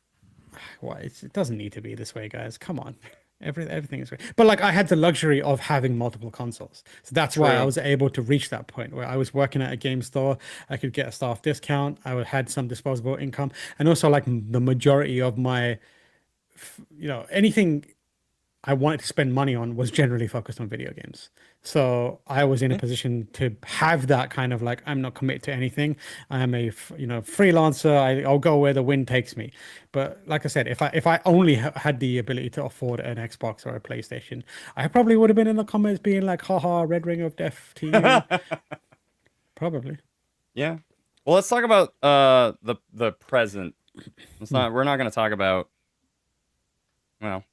"What? It doesn't need to be this way, guys. Come on, everything is great." But like, I had the luxury of having multiple consoles, so that's why I True. was able to reach that point where I was working at a game store. I could get a staff discount. Had some disposable income, and also like the majority of my, anything I wanted to spend money on was generally focused on video games. So I was in a Yeah. position to have that kind of like, I'm not committed to anything. I'm a freelancer. I'll go where the wind takes me. But like I said, if I only had the ability to afford an Xbox or a PlayStation, I probably would have been in the comments being like, haha, Red Ring of Death to you. Probably. Yeah. Well, let's talk about the present. We're not going to talk about, well,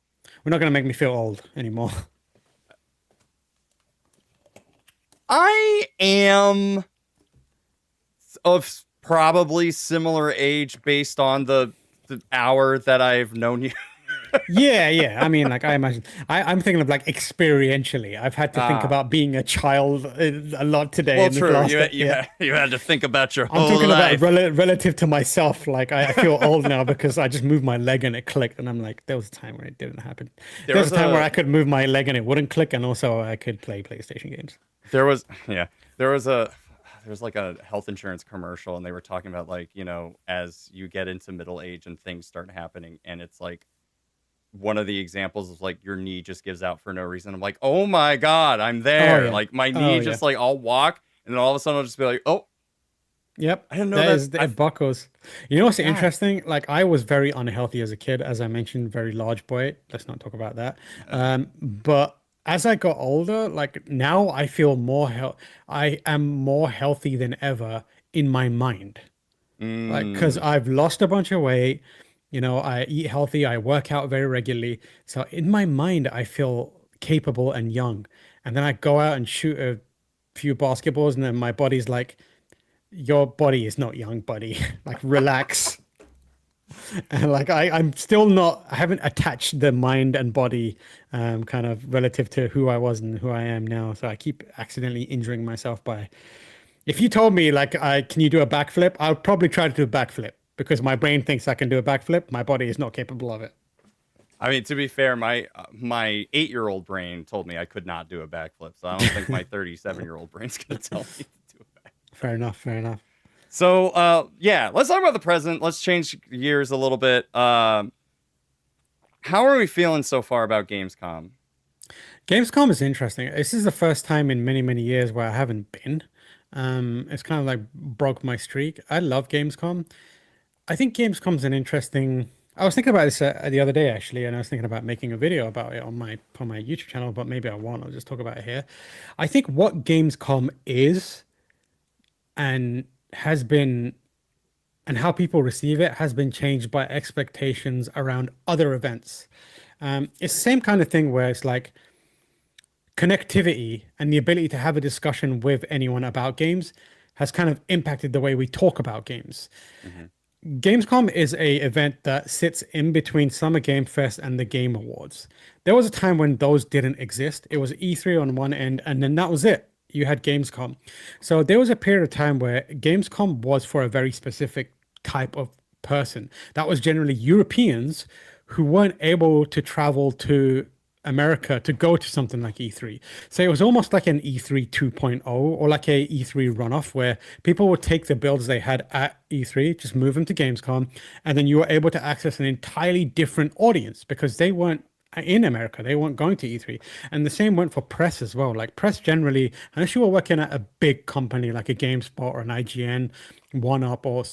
We're not going to make me feel old anymore. I am of probably similar age based on the hour that I've known you. Yeah. I mean, like I imagine, I'm thinking of like experientially. I've had to think Ah, about being a child a lot today well, in this true. last. You had to think about your I'm whole talking about life. relative to myself. Like I feel old now because I just moved my leg and it clicked, and I'm like, there was a time where it didn't happen. There There was was a time where a I could move my leg and it wouldn't click, and also I could play PlayStation games. there was yeah there was like a health insurance commercial, and they were talking about like as you get into middle age and things start happening, and it's like one of the examples is like your knee just gives out for no reason. I'm like, oh my god, I'm Oh there. yeah, Like my oh knee yeah. just like I'll walk, and then all of a sudden I'll just be like, oh, Yep, I didn't know that that. is it buckles. You know what's God. interesting? Like I was very unhealthy as a kid, as I mentioned, very large boy. Let's not talk about that. But as I got older, like now I feel I am more healthy than ever in my mind. Like, because Mm. I've lost a bunch of weight, I eat healthy, I work out very regularly. So in my mind, I feel capable and young. And then I go out and shoot a few basketballs, and then my body's like, your body is not young, buddy. Like, relax. And like, I'm still not, I haven't attached the mind and body kind of relative to who I was and who I am now. So I keep accidentally injuring myself by, if you told me like, can you do a backflip? I'll probably try to do a backflip because my brain thinks I can do a backflip. My body is not capable of it. I mean, to be fair, my 8-year-old brain told me I could not do a backflip, so I don't think my 37-year-old brain's gonna tell me to do a backflip. Fair enough. Fair enough. So, yeah, let's talk about the present. Let's change gears a little bit. How are we feeling so far about Gamescom? Gamescom is interesting. This is the first time in many, many years where I haven't been. It's kind of like broke my streak. I love Gamescom. I think Gamescom's an interesting. I was thinking about this the other day actually, and I was thinking about making a video about it on my YouTube channel, but maybe I won't. I'll just talk about it here. I think what Gamescom is and has been and how people receive it has been changed by expectations around other events. It's the same kind of thing where it's like connectivity and the ability to have a discussion with anyone about games has kind of impacted the way we talk about games. Hmm. Gamescom is a event that sits in between Summer Game Fest and the Game Awards. There was a time when those didn't exist. It was E3 on one end, and then that was it. You had Gamescom. So there was a period of time where Gamescom was for a very specific type of person. That was generally Europeans who weren't able to travel to America to go to something like E3. So it was almost like an E3 2.0 or like a E3 runoff where people would take the builds they had at E3, just move them to Gamescom, and then you were able to access an entirely different audience because they weren't in America. They weren't going to E3. And the same went for press as well. Like press generally, unless you were working at a big company like a GameSpot or an IGN, One Up, or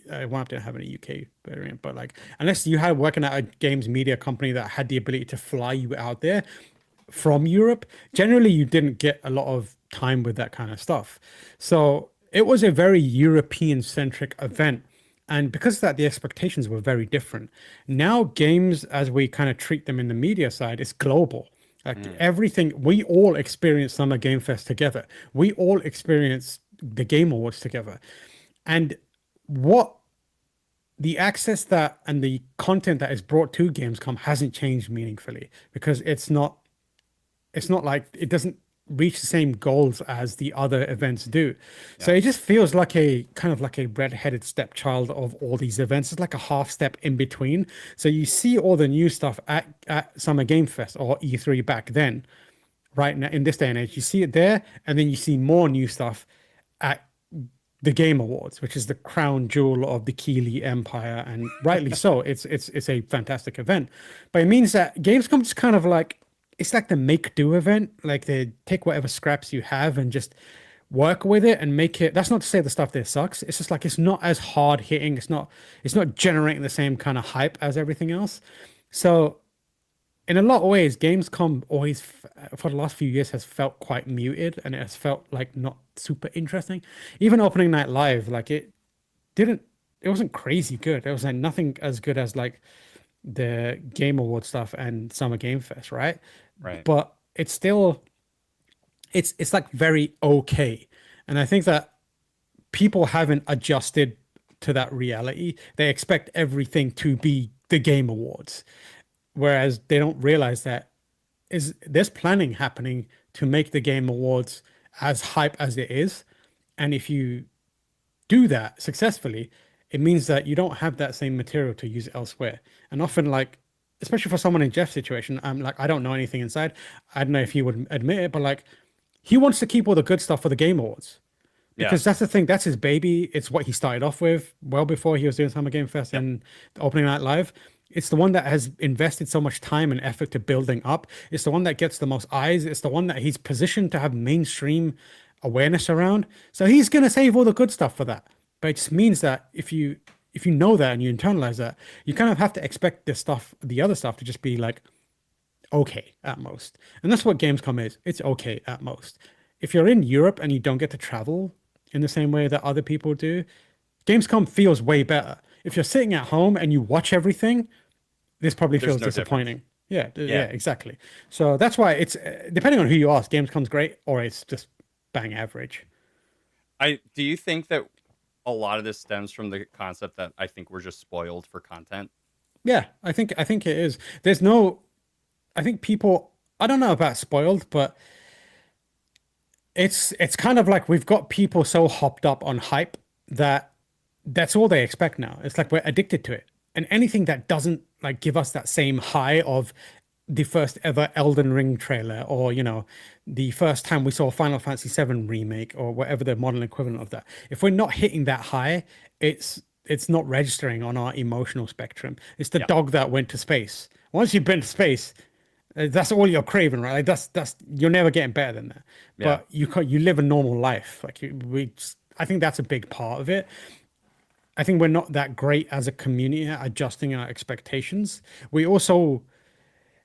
One Up didn't have any UK variant, but like unless you had working at a games media company that had the ability to fly you out there from Europe, generally you didn't get a lot of time with that kind of stuff. So it was a very European centric event. And because of that, the expectations were very different. Now, games, as we kind of treat them in the media side, is global. Like everything, we all experience Summer Game Fest together. We all experience the Game Awards together. And what the access that and the content that is brought to Gamescom hasn't changed meaningfully because it's not like it doesn't reach the same goals as the other events do. So it just feels like a kind of like a red-headed stepchild of all these events. It's like a half step in between. So you see all the new stuff at Summer Game Fest or E3 back then. Right now, in this day and age, you see it there, and then you see more new stuff at the Game Awards, which is the crown jewel of the Keighley Empire, and rightly so. It's a fantastic event, but it means that Gamescom is kind of like it's like the make do event. Like they take whatever scraps you have and just work with it and make it. That's not to say the stuff there sucks. It's just like it's not as hard hitting. It's not generating the same kind of hype as everything else. So in a lot of ways, Gamescom always, for the last few years, has felt quite muted and it has felt like not super interesting. Even opening night live, like it wasn't crazy good. It was like nothing as good as like the Game Award stuff and Summer Game Fest, right? Right. But it's still, it's like very okay. And I think that people haven't adjusted to that reality. They expect everything to be the Game Awards, whereas they don't realize that there's planning happening to make the Game Awards as hype as it is. And if you do that successfully, it means that you don't have that same material to use elsewhere. And often, like, especially for someone in Jeff's situation, I'm like, I don't know anything inside. I don't know if he would admit it, but like, he wants to keep all the good stuff for the Game Awards because that's the thing. That's his baby. It's what he started off with well before he was doing Summer Game Fest and the opening night live. It's the one that has invested so much time and effort to building up. It's the one that gets the most eyes. It's the one that he's positioned to have mainstream awareness around. So he's going to save all the good stuff for that. But it just means that if you know that and you internalize that, you kind of have to expect the other stuff to just be like okay at most. And that's what Gamescom is. It's okay at most. If you're in Europe and you don't get to travel in the same way that other people do, Gamescom feels way better. If you're sitting at home and you watch everything, this probably feels disappointing. Yeah, exactly. So that's why it's depending on who you ask, Gamescom's great or it's just bang average. Do you think that a lot of this stems from the concept that I think we're just spoiled for content? Yeah, I think it is. I think people, I don't know about spoiled, but it's kind of like we've got people so hopped up on hype that that's all they expect now. It's like we're addicted to it. And anything that doesn't like give us that same high of the first ever Elden Ring trailer or, the first time we saw Final Fantasy VII remake or whatever the modern equivalent of that. If we're not hitting that high, it's not registering on our emotional spectrum. It's the dog that went to space. Once you've been to space, that's all you're craving, right? Like that's you're never getting better than that. Yeah. But you live a normal life. Like I think that's a big part of it. I think we're not that great as a community at adjusting our expectations. We also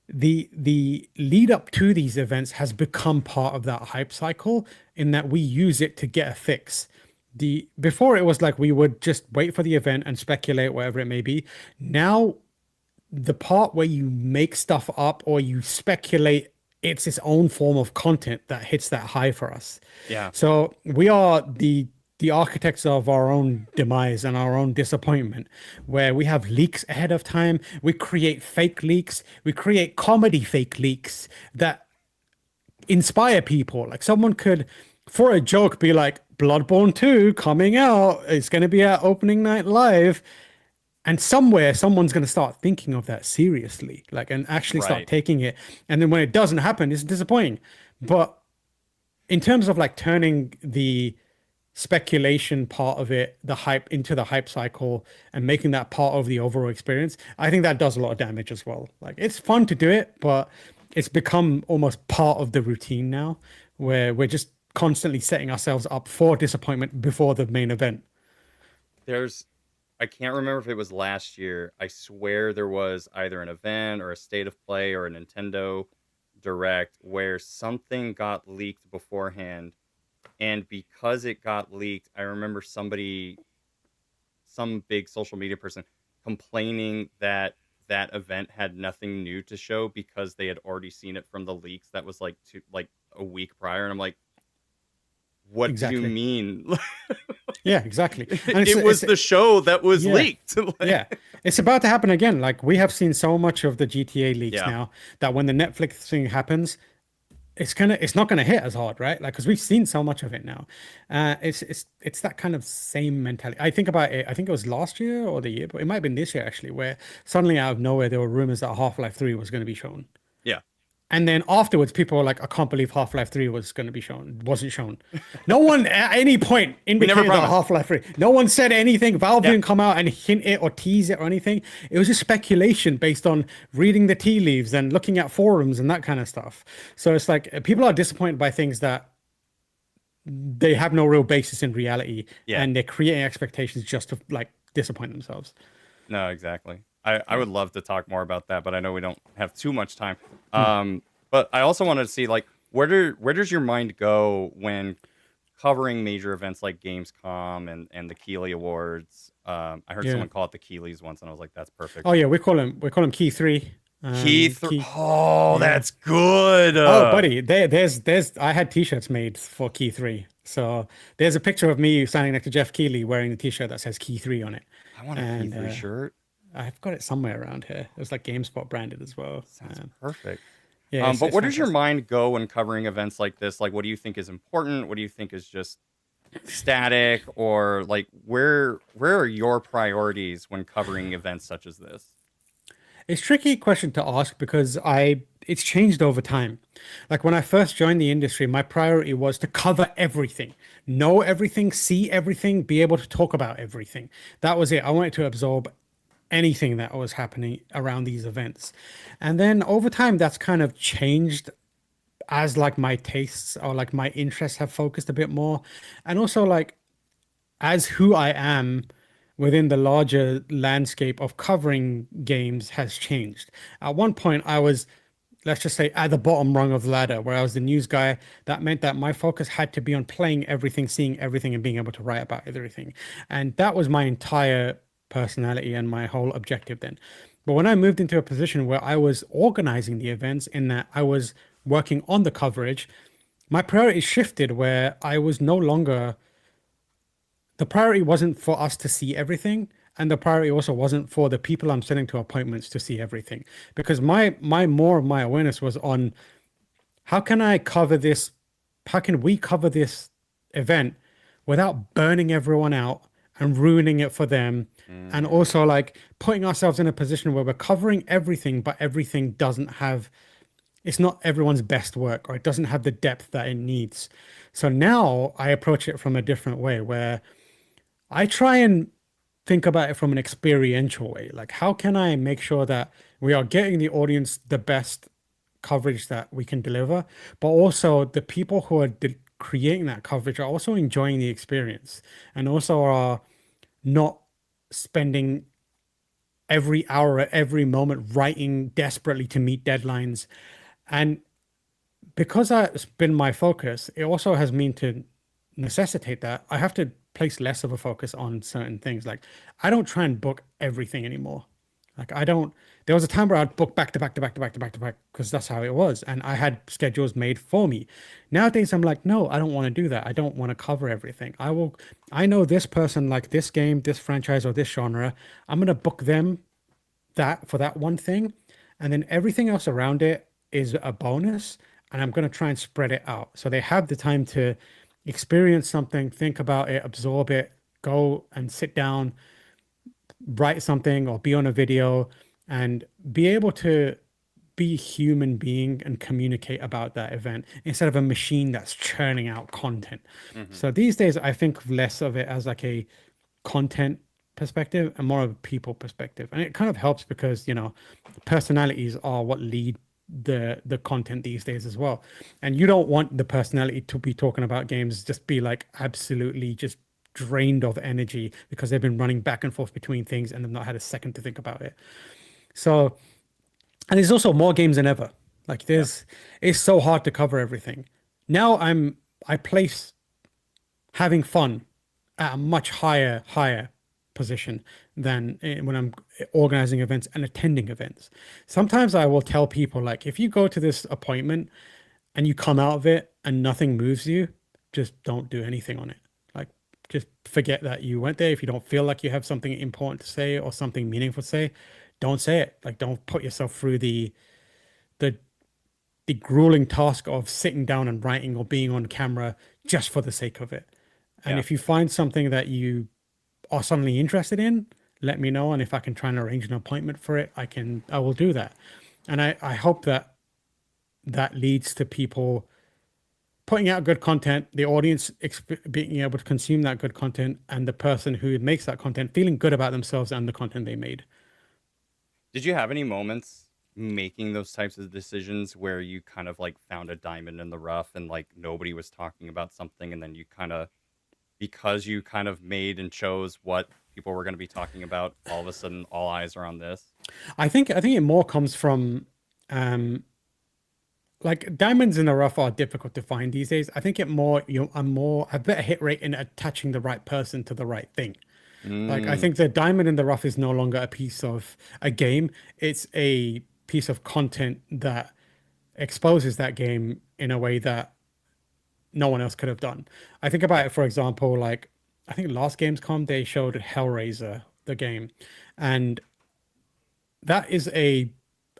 the lead up to these events has become part of that hype cycle in that we use it to get a fix. Before it was like we would just wait for the event and speculate whatever it may be. Now the part where you make stuff up or you speculate, it's its own form of content that hits that high for us. Yeah. So we are the architects of our own demise and our own disappointment, where we have leaks ahead of time. We create fake leaks. We create comedy fake leaks that inspire people. Like someone could, for a joke, be like, Bloodborne 2 coming out. It's going to be at opening night live. And somewhere someone's going to start thinking of that seriously, like, and actually start Right. taking it. And then when it doesn't happen, it's disappointing. But in terms of like turning the speculation part of it, the hype into the hype cycle and making that part of the overall experience, I think that does a lot of damage as well. Like it's fun to do it, but it's become almost part of the routine now where we're just constantly setting ourselves up for disappointment before the main event. There's I can't remember if it was last year. I swear there was either an event or a state of play or a Nintendo Direct where something got leaked beforehand. And because it got leaked, I remember some big social media person complaining that that event had nothing new to show because they had already seen it from the leaks that was like a week prior. And I'm like, what do you Exactly. mean? Yeah, exactly. And It was the show that was yeah, leaked. yeah. It's about to happen again. Like we have seen so much of the GTA leaks Yeah. now that when the Netflix thing happens, it's not gonna hit as hard, right? Like because we've seen so much of it now. It's that kind of same mentality. I think about it. I think it was last year or the year, but it might have been this year actually, where suddenly out of nowhere there were rumors that Half-Life 3 was going to be shown. Yeah. And then afterwards, people were like, I can't believe Half-Life 3 was going to be shown. Wasn't shown. No one at any point We never indicated that promised. Half-Life 3. No one said anything. Valve Yeah. didn't come out and hint it or tease it or anything. It was just speculation based on reading the tea leaves and looking at forums and that kind of stuff. So it's like people are disappointed by things that they have no real basis in reality. Yeah. And they're creating expectations just to like disappoint themselves. No, exactly. I would love to talk more about that, but I know we don't have too much time. But I also wanted to see like where does your mind go when covering major events like Gamescom and the Keeley Awards? I heard Yeah. someone call it the Keeleys once, and I was like, that's perfect. Oh yeah, we call him Key 3. Key three. Oh, yeah. that's good. Oh, buddy, there's I had t-shirts made for Key 3. So there's a picture of me standing next to Jeff Keighley wearing a t-shirt that says Key 3 on it. I want a Key And three shirt. I've got it somewhere around here. It was like GameSpot branded as well. Sounds perfect. Yeah, But it's where does your fantastic. mind go when covering events like this? Like, what do you think is important? What do you think is just static? Or like, where are your priorities when covering events such as this? It's a tricky question to ask because it's changed over time. Like when I first joined the industry, my priority was to cover everything, know everything, see everything, be able to talk about everything. That was it. I wanted to absorb anything that was happening around these events. And then over time that's kind of changed as like my tastes or like my interests have focused a bit more. And also like as who I am within the larger landscape of covering games has changed. At one point, I was, let's just say, at the bottom rung of the ladder, where I was the news guy. That meant that my focus had to be on playing everything, seeing everything, and being able to write about everything. And that was my entire personality and my whole objective then. But when I moved into a position where I was organizing the events, in that I was working on the coverage, my priorities shifted where I was no longer the priority wasn't for us to see everything, and the priority also wasn't for the people I'm sending to appointments to see everything, because my more of my awareness was on how can I cover this, how can we cover this event without burning everyone out and ruining it for them, and also like putting ourselves in a position where we're covering everything but everything doesn't have, it's not everyone's best work, or it doesn't have the depth that it needs. So now I approach it from a different way where I try and think about it from an experiential way. Like, how can I make sure that we are getting the audience the best coverage that we can deliver, but also the people who are creating that coverage are also enjoying the experience and also are not spending every hour at every moment writing desperately to meet deadlines. And because that's been my focus, it also has mean to necessitate that I have to place less of a focus on certain things. Like I don't try and book everything anymore. Like I don't. There was a time where I'd book back to back to back to back to back to back because that's how it was, and I had schedules made for me. Nowadays, I'm like, no, I don't want to do that. I don't want to cover everything. I will. I know this person like this game, this franchise, or this genre. I'm gonna book them that for that one thing, and then everything else around it is a bonus, and I'm going to try and spread it out so they have the time to experience something, think about it, absorb it, go and sit down, write something or be on a video and be able to be human being and communicate about that event instead of a machine that's churning out content. Hmm. So these days, I think less of it as like a content perspective and more of a people perspective. And it kind of helps because, personalities are what lead the content these days as well. And you don't want the personality to be talking about games just be like absolutely just drained of energy because they've been running back and forth between things and they've not had a second to think about it. So, and there's also more games than ever. Like Yeah. it's so hard to cover everything. Now I place having fun at a much higher position than when I'm organizing events and attending events. Sometimes I will tell people like if you go to this appointment and you come out of it and nothing moves you, just don't do anything on it. Like just forget that you went there. If you don't feel like you have something important to say or something meaningful to say, don't say it. Like don't put yourself through the the grueling task of sitting down and writing or being on camera just for the sake of it. And Yeah. if you find something that you are suddenly interested in, let me know. And if I can try and arrange an appointment for it, I will do that. And I hope that that leads to people putting out good content, the audience being able to consume that good content, and the person who makes that content feeling good about themselves and the content they made. Did you have any moments making those types of decisions where you kind of like found a diamond in the rough and like nobody was talking about something and then you kind of because you kind of made and chose what people were going to be talking about, all of a sudden all eyes are on this? I think it more comes from um like diamonds in the rough are difficult to find these days. I think it more a better hit rate in attaching the right person to the right thing. Like I Mm, think the diamond in the rough is no longer a piece of a game. It's a piece of content that exposes that game in a way that no one else could have done. I think about yeah. it, for example, like I think last Gamescom they showed Hellraiser, the game, and that is a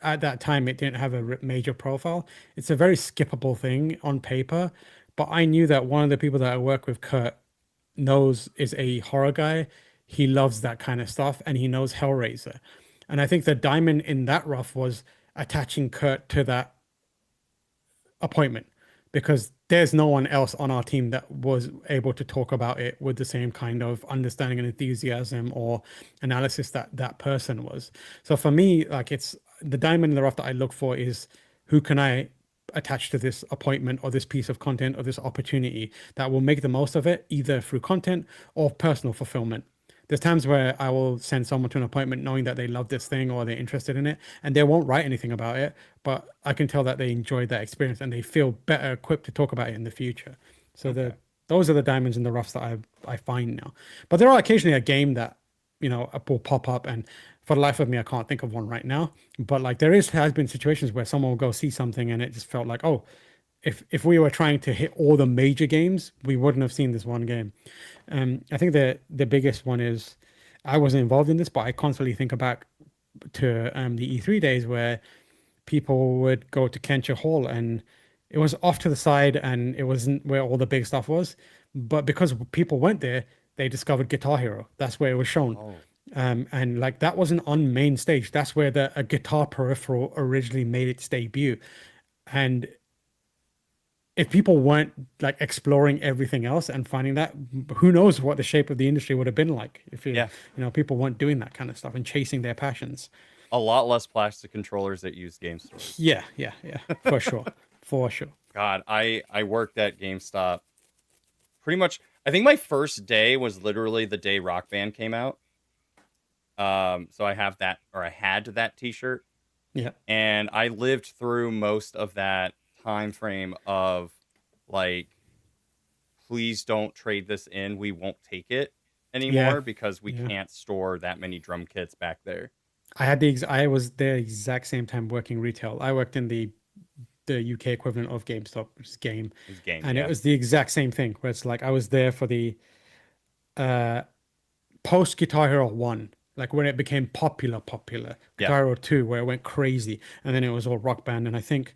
at that time it didn't have a major profile. It's a very skippable thing on paper, but I knew that one of the people that I work with, Kurt, knows is a horror guy. He loves that kind of stuff and he knows Hellraiser. And I think the diamond in that rough was attaching Kurt to that appointment because there's no one else on our team that was able to talk about it with the same kind of understanding and enthusiasm or analysis that that person was. So for me, like it's the diamond in the rough that I look for is who can I attach to this appointment or this piece of content or this opportunity that will make the most of it either through content or personal fulfillment. There's times where I will send someone to an appointment knowing that they love this thing or they're interested in it, and they won't write anything about it, but I can tell that they enjoyed that experience and they feel better equipped to talk about it in the future. So Okay. those are the diamonds in the roughs that I find now. But there are occasionally a game that will pop up, and for the life of me, I can't think of one right now. But like has been situations where someone will go see something and it just felt like, oh, if we were trying to hit all the major games, we wouldn't have seen this one game. I think the biggest one is I wasn't involved in this, but I constantly think back to the E3 days where people would go to Kencha Hall and it was off to the side and it wasn't where all the big stuff was. But because people went there, they discovered Guitar Hero. That's where it was shown. Oh, And like that wasn't on main stage. That's where a guitar peripheral originally made its debut. And if people weren't like exploring everything else and finding that, who knows what the shape of the industry would have been like if yeah. people weren't doing that kind of stuff and chasing their passions. A lot less plastic controllers that use game stores. Yeah, for sure, for sure. God, I worked at GameStop pretty much. I think my first day was literally the day Rock Band came out. So I have that, or I had that T-shirt, Yeah, and I lived through most of that time frame of like, please don't trade this in. We won't take it yeah, anymore because we yeah. can't store that many drum kits back there. I was the exact same time working retail. I worked in the UK equivalent of GameStop, which is Game, This game, and it yeah, was the exact same thing. Where it's like I was there for the uh post Guitar Hero 1, like when it became popular, yeah. Guitar Hero 2, where it went crazy, and then it was all Rock Band. And I think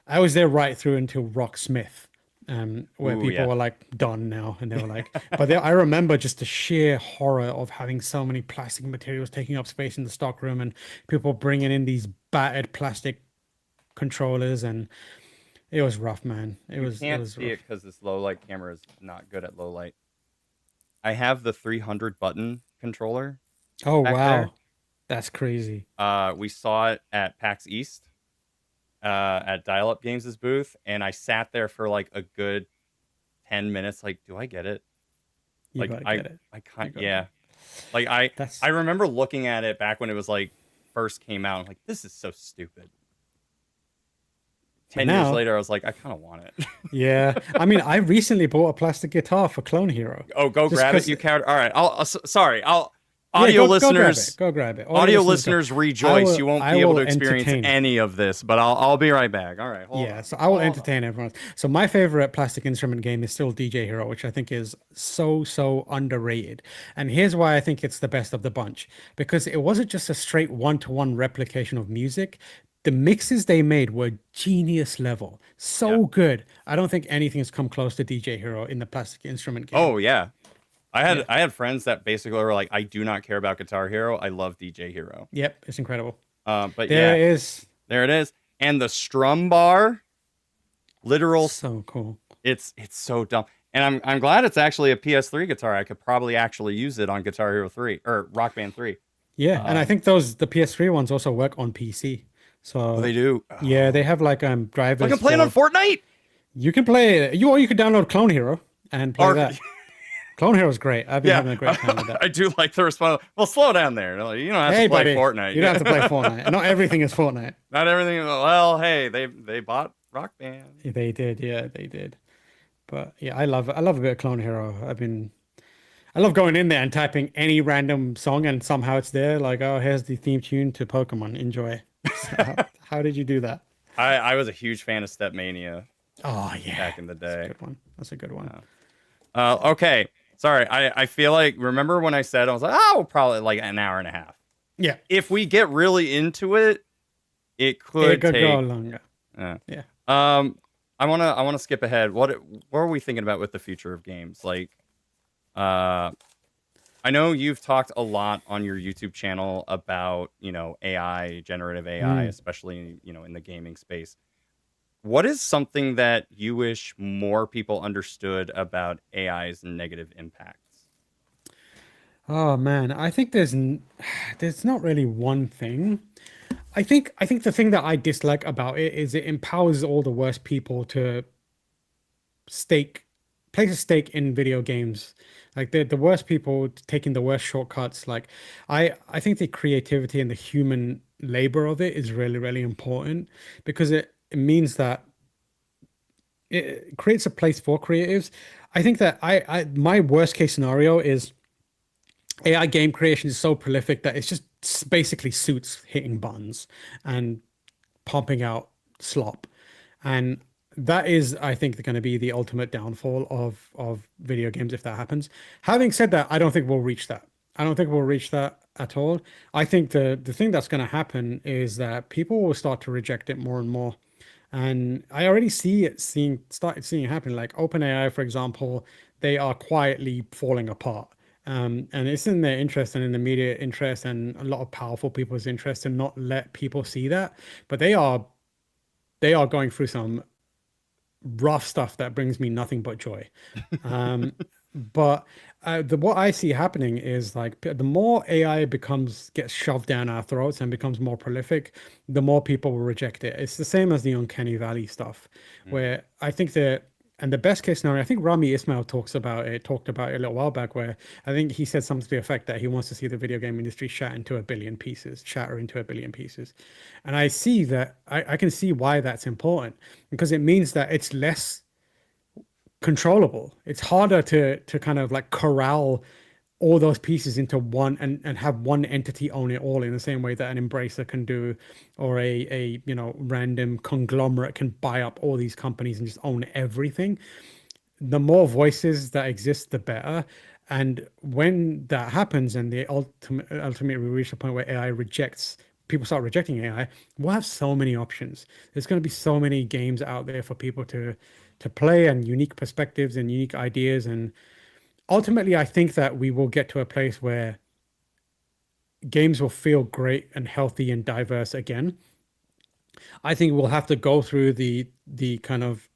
I was there right through until Rocksmith. where Ooh, people yeah. were like done now, and they were like, but I remember just the sheer horror of having so many plastic materials taking up space in the stock room, and people bringing in these battered plastic controllers, and it was rough, man. It You was it can't was see it rough. because this low light camera is not good at low light. I have the 300 button controller Oh back there. wow, that's crazy. We saw it at PAX East, at Dial Up Games' booth, and I sat there for like a good 10 minutes. Like, do I get it? You Like, gotta get it. I You can't. gotta get Yeah. it. Like, I That's remember looking at it back when it was like first came out. I'm like, this is so stupid. but 10 years now, later, I was like, I kind of want it. yeah. I mean, I recently bought a plastic guitar for Clone Hero, Oh, go just grab it, because. you coward. All right. Sorry. Yeah, Audio go grab it. listeners, Go grab it. Audio audio listeners, go. listeners rejoice. You won't I be able to will experience entertain. any of this, but I'll be right back. All right. Hold Yeah, on. so I will Hold on. entertain everyone. So my favorite plastic instrument game is still DJ Hero, which I think is so underrated. And here's why I think it's the best of the bunch. Because it wasn't just a straight one-to-one replication of music. The mixes they made were genius level. Yeah. So good. I don't think anything has come close to DJ Hero in the plastic instrument game. Oh, yeah. Yeah. I had friends that basically were like, I do not care about Guitar Hero. I love DJ Hero. Yep, it's incredible. But There yeah, is there it is. And the strum bar, literal, so cool. it's so dumb. And I'm glad it's actually a PS3 guitar. I could probably actually use it on Guitar Hero 3 or Rock Band 3. Yeah, and I Um, think the PS3 ones also work on PC. oh, they So do. yeah, they Oh, have like so I can drivers play it on for Fortnite. you can play you or you could download Clone Hero and play Or that. Clone Hero is great. I've been yeah, having a great time with that. I do like the response. Well, slow down there. Like, you don't have Hey, to play buddy, Fortnite. you don't have to play Fortnite. Not everything is Fortnite. Not everything. Well, hey, they bought Rock Band. They did, yeah, they did. But yeah, I love a bit of Clone Hero. I love going in there and typing any random song and somehow it's there. Like, oh, here's the theme tune to Pokemon. Enjoy. So how did you do that? I was a huge fan of Step Mania Oh yeah, back in the that's a day. good one. That's a good one. Okay. Sorry. I feel like, remember when I said, I was like, oh, probably like an hour and a half. Yeah, If we get really into it, it it could could go take. longer. uh, Yeah. I wanna skip ahead. What are we thinking about with the future of games? Like, uh, I know you've talked a lot on your YouTube channel about, AI, generative AI, Mm. especially, in the gaming space. What is something that you wish more people understood about AI's negative impacts? Oh man, I think there's not really one thing. I think the thing that I dislike about it is it empowers all the worst people to stake place a stake in video games. Like the worst people taking the worst shortcuts. Like I think the creativity and the human labor of it is really important because it means that it creates a place for creatives. I think that I my worst case scenario is AI game creation is so prolific that it's just basically suits hitting buttons and pumping out slop. And that is, I think, going to be the ultimate downfall of video games if that happens. Having said that, I don't think we'll reach that. I don't think we'll reach that at all. I think the thing that's going to happen is that people will start to reject it more and more. And I already started seeing it happen. Like OpenAI, for example, they are quietly falling apart. And it's in their interest and in the media interest and a lot of powerful people's interest to not let people see that. But they are going through some rough stuff that brings me nothing but joy. Um, but what I see happening is like the more AI gets shoved down our throats and becomes more prolific, the more people will reject it. It's the same as the Uncanny Valley stuff, Mm. where I think and the best case scenario, I think Rami Ismail talked about it a little while back, where I think he said something to the effect that he wants to see the video game industry shatter into a billion pieces. And I can see why that's important because it means that it's less controllable. It's harder to kind of like corral all those pieces into one and have one entity own it all in the same way that an embracer can do or a random conglomerate can buy up all these companies and just own everything. The more voices that exist, the better. And when that happens and the ultimately we reach a point where people start rejecting AI, we'll have so many options. There's going to be so many games out there for people to play and unique perspectives and unique ideas. And ultimately, I think that we will get to a place where games will feel great and healthy and diverse again. I think we'll have to go through the kind of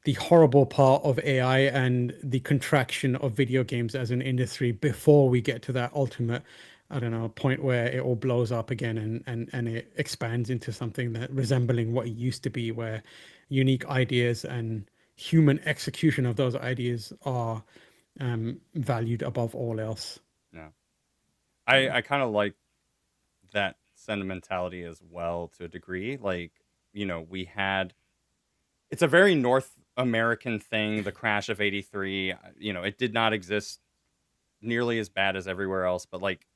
the horrible part of AI and the contraction of video games as an industry before we get to that ultimate, I don't know, point where it all blows up again and it expands into something that resembling what it used to be, where unique ideas and human execution of those ideas are valued above all else. Yeah. I kind of like that sentimentality as well to a degree. Like, we had it's a very North American thing, the crash of 83. It did not exist nearly as bad as everywhere else, but like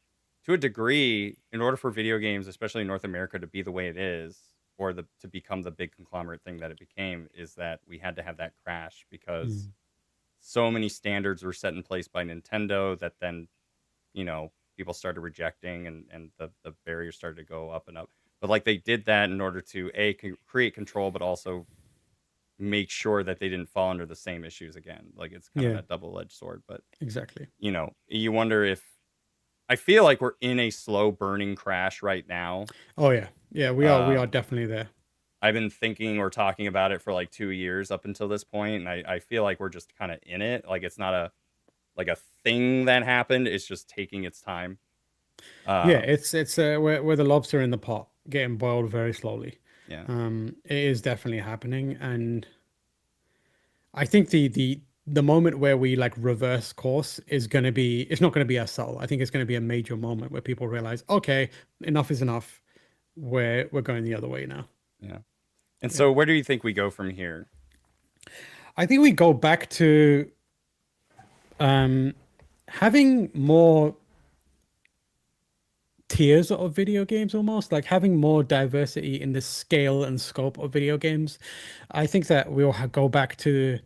to a degree, in order for video games, especially in North America, to be the way it is, or to become the big conglomerate thing that it became, is that we had to have that crash because Mm. so many standards were set in place by Nintendo that then, people started rejecting and the barriers started to go up and up. But like they did that in order to create control, but also make sure that they didn't fall under the same issues again. Like it's kind of Yeah, that double-edged sword. But exactly. you wonder if I feel like we're in a slow burning crash right now. Oh yeah, yeah, we are Um, definitely there. I've been thinking or talking about it for like 2 years up until this point, and I feel like we're just kind of in it. Like it's not a thing that happened. It's just taking its time. Yeah, Um, it's we're the lobster in the pot getting boiled very slowly. yeah, It is definitely happening, and I think the moment where we like reverse course is going to be, it's not going to be as subtle. I think it's going to be a major moment where people realize, okay, enough is enough. We're going the other way now. yeah. And Yeah. so, where do you think we go from here? I think we go back to um having more tiers of video games, almost like having more diversity in the scale and scope of video games. I think that we'll go back to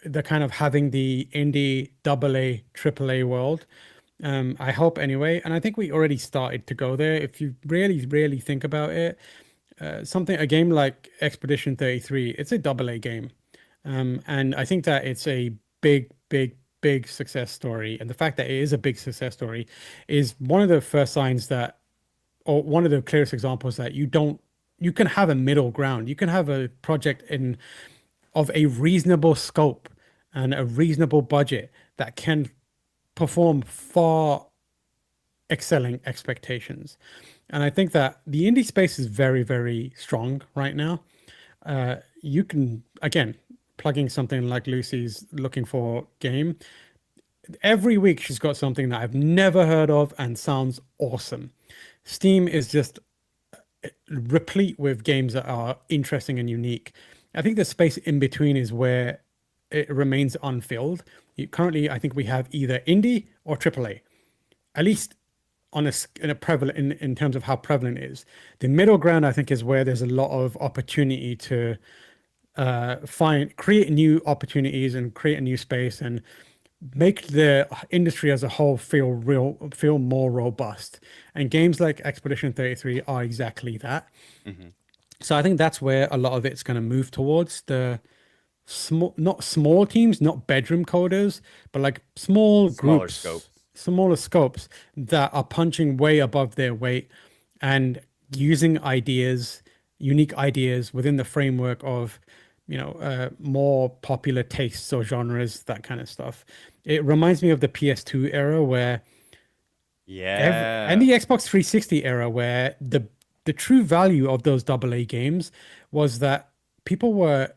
the kind of having the indie double A, triple A world. I hope anyway, and I think we already started to go there. If you really, really think about it, a game like Expedition 33, it's a double A game. And I think that it's a big, big, big success story. And the fact that it is a big success story is one of the first signs that, or one of the clearest examples that you can have a middle ground. You can have a project of a reasonable scope and a reasonable budget that can perform far excelling expectations. And I think that the indie space is very, very strong right now. You can, again, plugging something like Lucy's looking for game. Every week she's got something that I've never heard of and sounds awesome. Steam is just replete with games that are interesting and unique. I think the space in between is where it remains unfilled. Currently, I think we have either indie or AAA, at least on in a prevalent in terms of how prevalent it is. The middle ground, I think, is where there's a lot of opportunity to create new opportunities and create a new space and make the industry as a whole feel more robust. And games like Expedition 33 are exactly that. Hmm. So I think that's where a lot of it's going to move towards the small, not small teams, not bedroom coders, but like small Smaller groups, scopes. smaller scopes that are punching way above their weight and using ideas, unique ideas within the framework of, more popular tastes or genres, that kind of stuff. It reminds me of the PS2 era where and Yeah. the Xbox 360 era where the true value of those double A games was that people were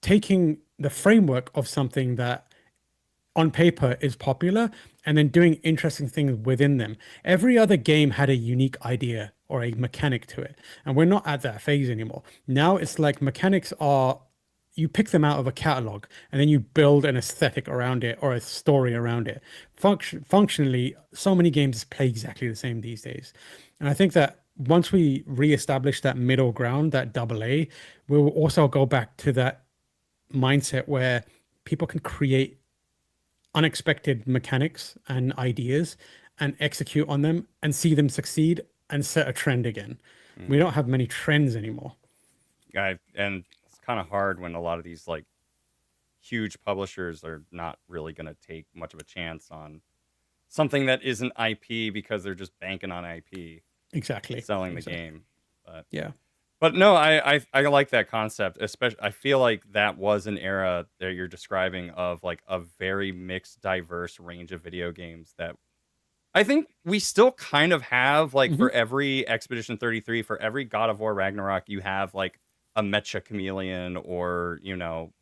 taking the framework of something that on paper is popular and then doing interesting things within them. Every other game had a unique idea or a mechanic to it. And we're not at that phase anymore. Now it's like mechanics are, you pick them out of a catalog and then you build an aesthetic around it or a story around it. Functionally, so many games play exactly the same these days. And I think that once we reestablish that middle ground, that double A, we'll also go back to that mindset where people can create unexpected mechanics and ideas and execute on them and see them succeed and set a trend again. We Hmm. don't have many trends anymore. And it's kind of hard when a lot of these like huge publishers are not really going to take much of a chance on something that isn't IP because they're just banking on IP Exactly. selling the game. But Yeah. but no, I like that concept. Especially, I feel like that was an era that you're describing of like a very mixed, diverse range of video games that I think we still kind of have. Like Hmm. for every Expedition 33, for every God of War Ragnarok, you have like a Mecha Chameleon or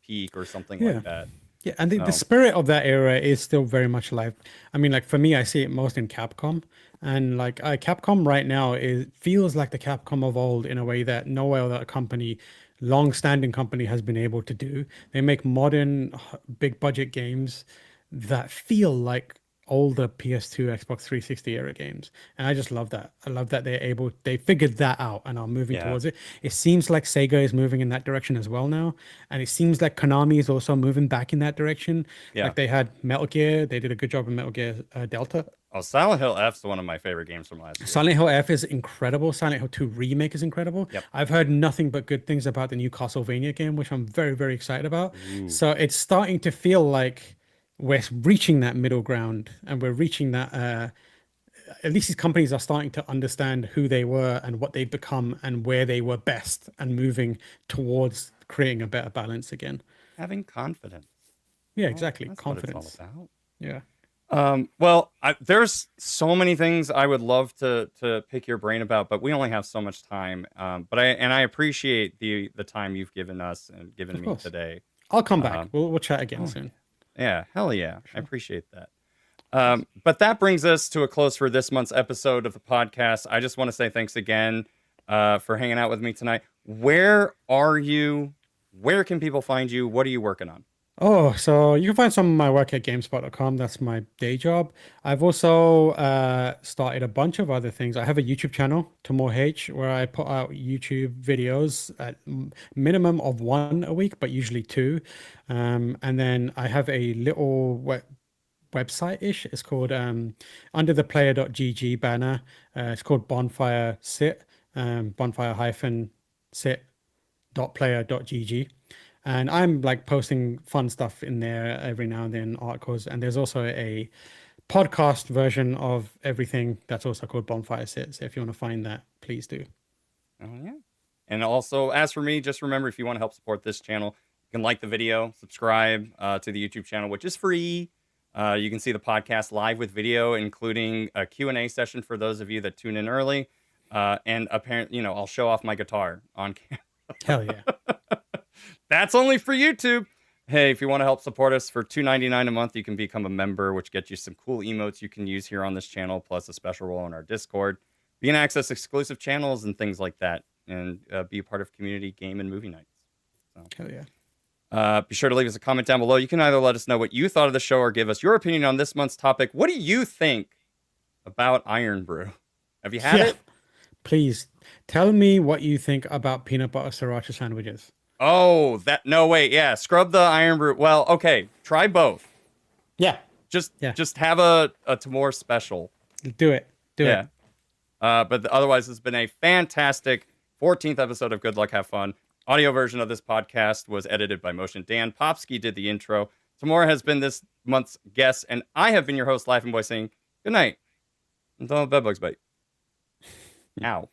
Peak or something Yeah. like that. Yeah, and the So spirit of that era is still very much alive. I mean, like for me, I see it most in Capcom, and like Capcom right now is feels like the Capcom of old in a way that no other company, long-standing company, has been able to do. They make modern, big budget games that feel like older PS2, Xbox 360 era games. And I just love that. I love that they figured that out and are moving yeah, towards it. It seems like Sega is moving in that direction as well now. And it seems like Konami is also moving back in that direction. yeah. Like they had Metal Gear, they did a good job in Metal Gear Delta. Oh, Silent Hill F's one of my favorite games from last year. Silent Hill F is incredible. Silent Hill 2 Remake is incredible. Yep. I've heard nothing but good things about the new Castlevania game, which I'm very, very excited about. Ooh. So it's starting to feel like we're reaching that middle ground and we're reaching that. At least these companies are starting to understand who they were and what they've become and where they were best and moving towards creating a better balance again. Having confidence. Yeah, Well, exactly. that's what it's all Confidence. about. Yeah. Well, there's so many things I would love to pick your brain about, but we only have so much time. But I appreciate the time you've given us and given Of me course. today. I'll come back. Um, We'll chat again oh soon. yeah, hell yeah, I Sure. appreciate that. But that brings us to a close for this month's episode of the podcast. I just want to say thanks again for hanging out with me tonight. Where are you? Where can people find you? What are you working on? Oh, so you can find some of my work at Gamespot.com. That's my day job. I've also started a bunch of other things. I have a YouTube channel, Tamoor H, where I put out YouTube videos at minimum of one a week, but usually two. And then I have a little website-ish. It's called under the player.gg banner. It's called Bonfire Sit, bonfire-sit.player.gg. And I'm like posting fun stuff in there every now and then, articles. And there's also a podcast version of everything that's also called Bonfire Sit. So if you want to find that, please do. Oh yeah. And also, as for me, just remember if you want to help support this channel, you can like the video, subscribe to the YouTube channel, which is free. You can see the podcast live with video, including a Q&A session for those of you that tune in early. And apparently, I'll show off my guitar on camera. Hell yeah. That's only for YouTube. Hey, if you want to help support us for $2.99 a month, you can become a member, which gets you some cool emotes you can use here on this channel, plus a special role in our Discord. You can access exclusive channels and things like that, and be a part of community game and movie nights. So, Hell yeah. be sure to leave us a comment down below. You can either let us know what you thought of the show or give us your opinion on this month's topic. What do you think about Iron Brew? Have you had Yeah. it? Please tell me what you think about peanut butter sriracha sandwiches. Oh, no, wait, yeah, scrub the Iron Brew. Well, okay, try both. Yeah. Just Yeah. have a Tamoor special. Do it. Do Yeah. it. But otherwise, it's been a fantastic 14th episode of Good Luck, Have Fun. Audio version of this podcast was edited by Motion Dan. Popsky did the intro. Tamoor has been this month's guest, and I have been your host, Laughingboy, saying good night. Until the bedbugs bite. Ow.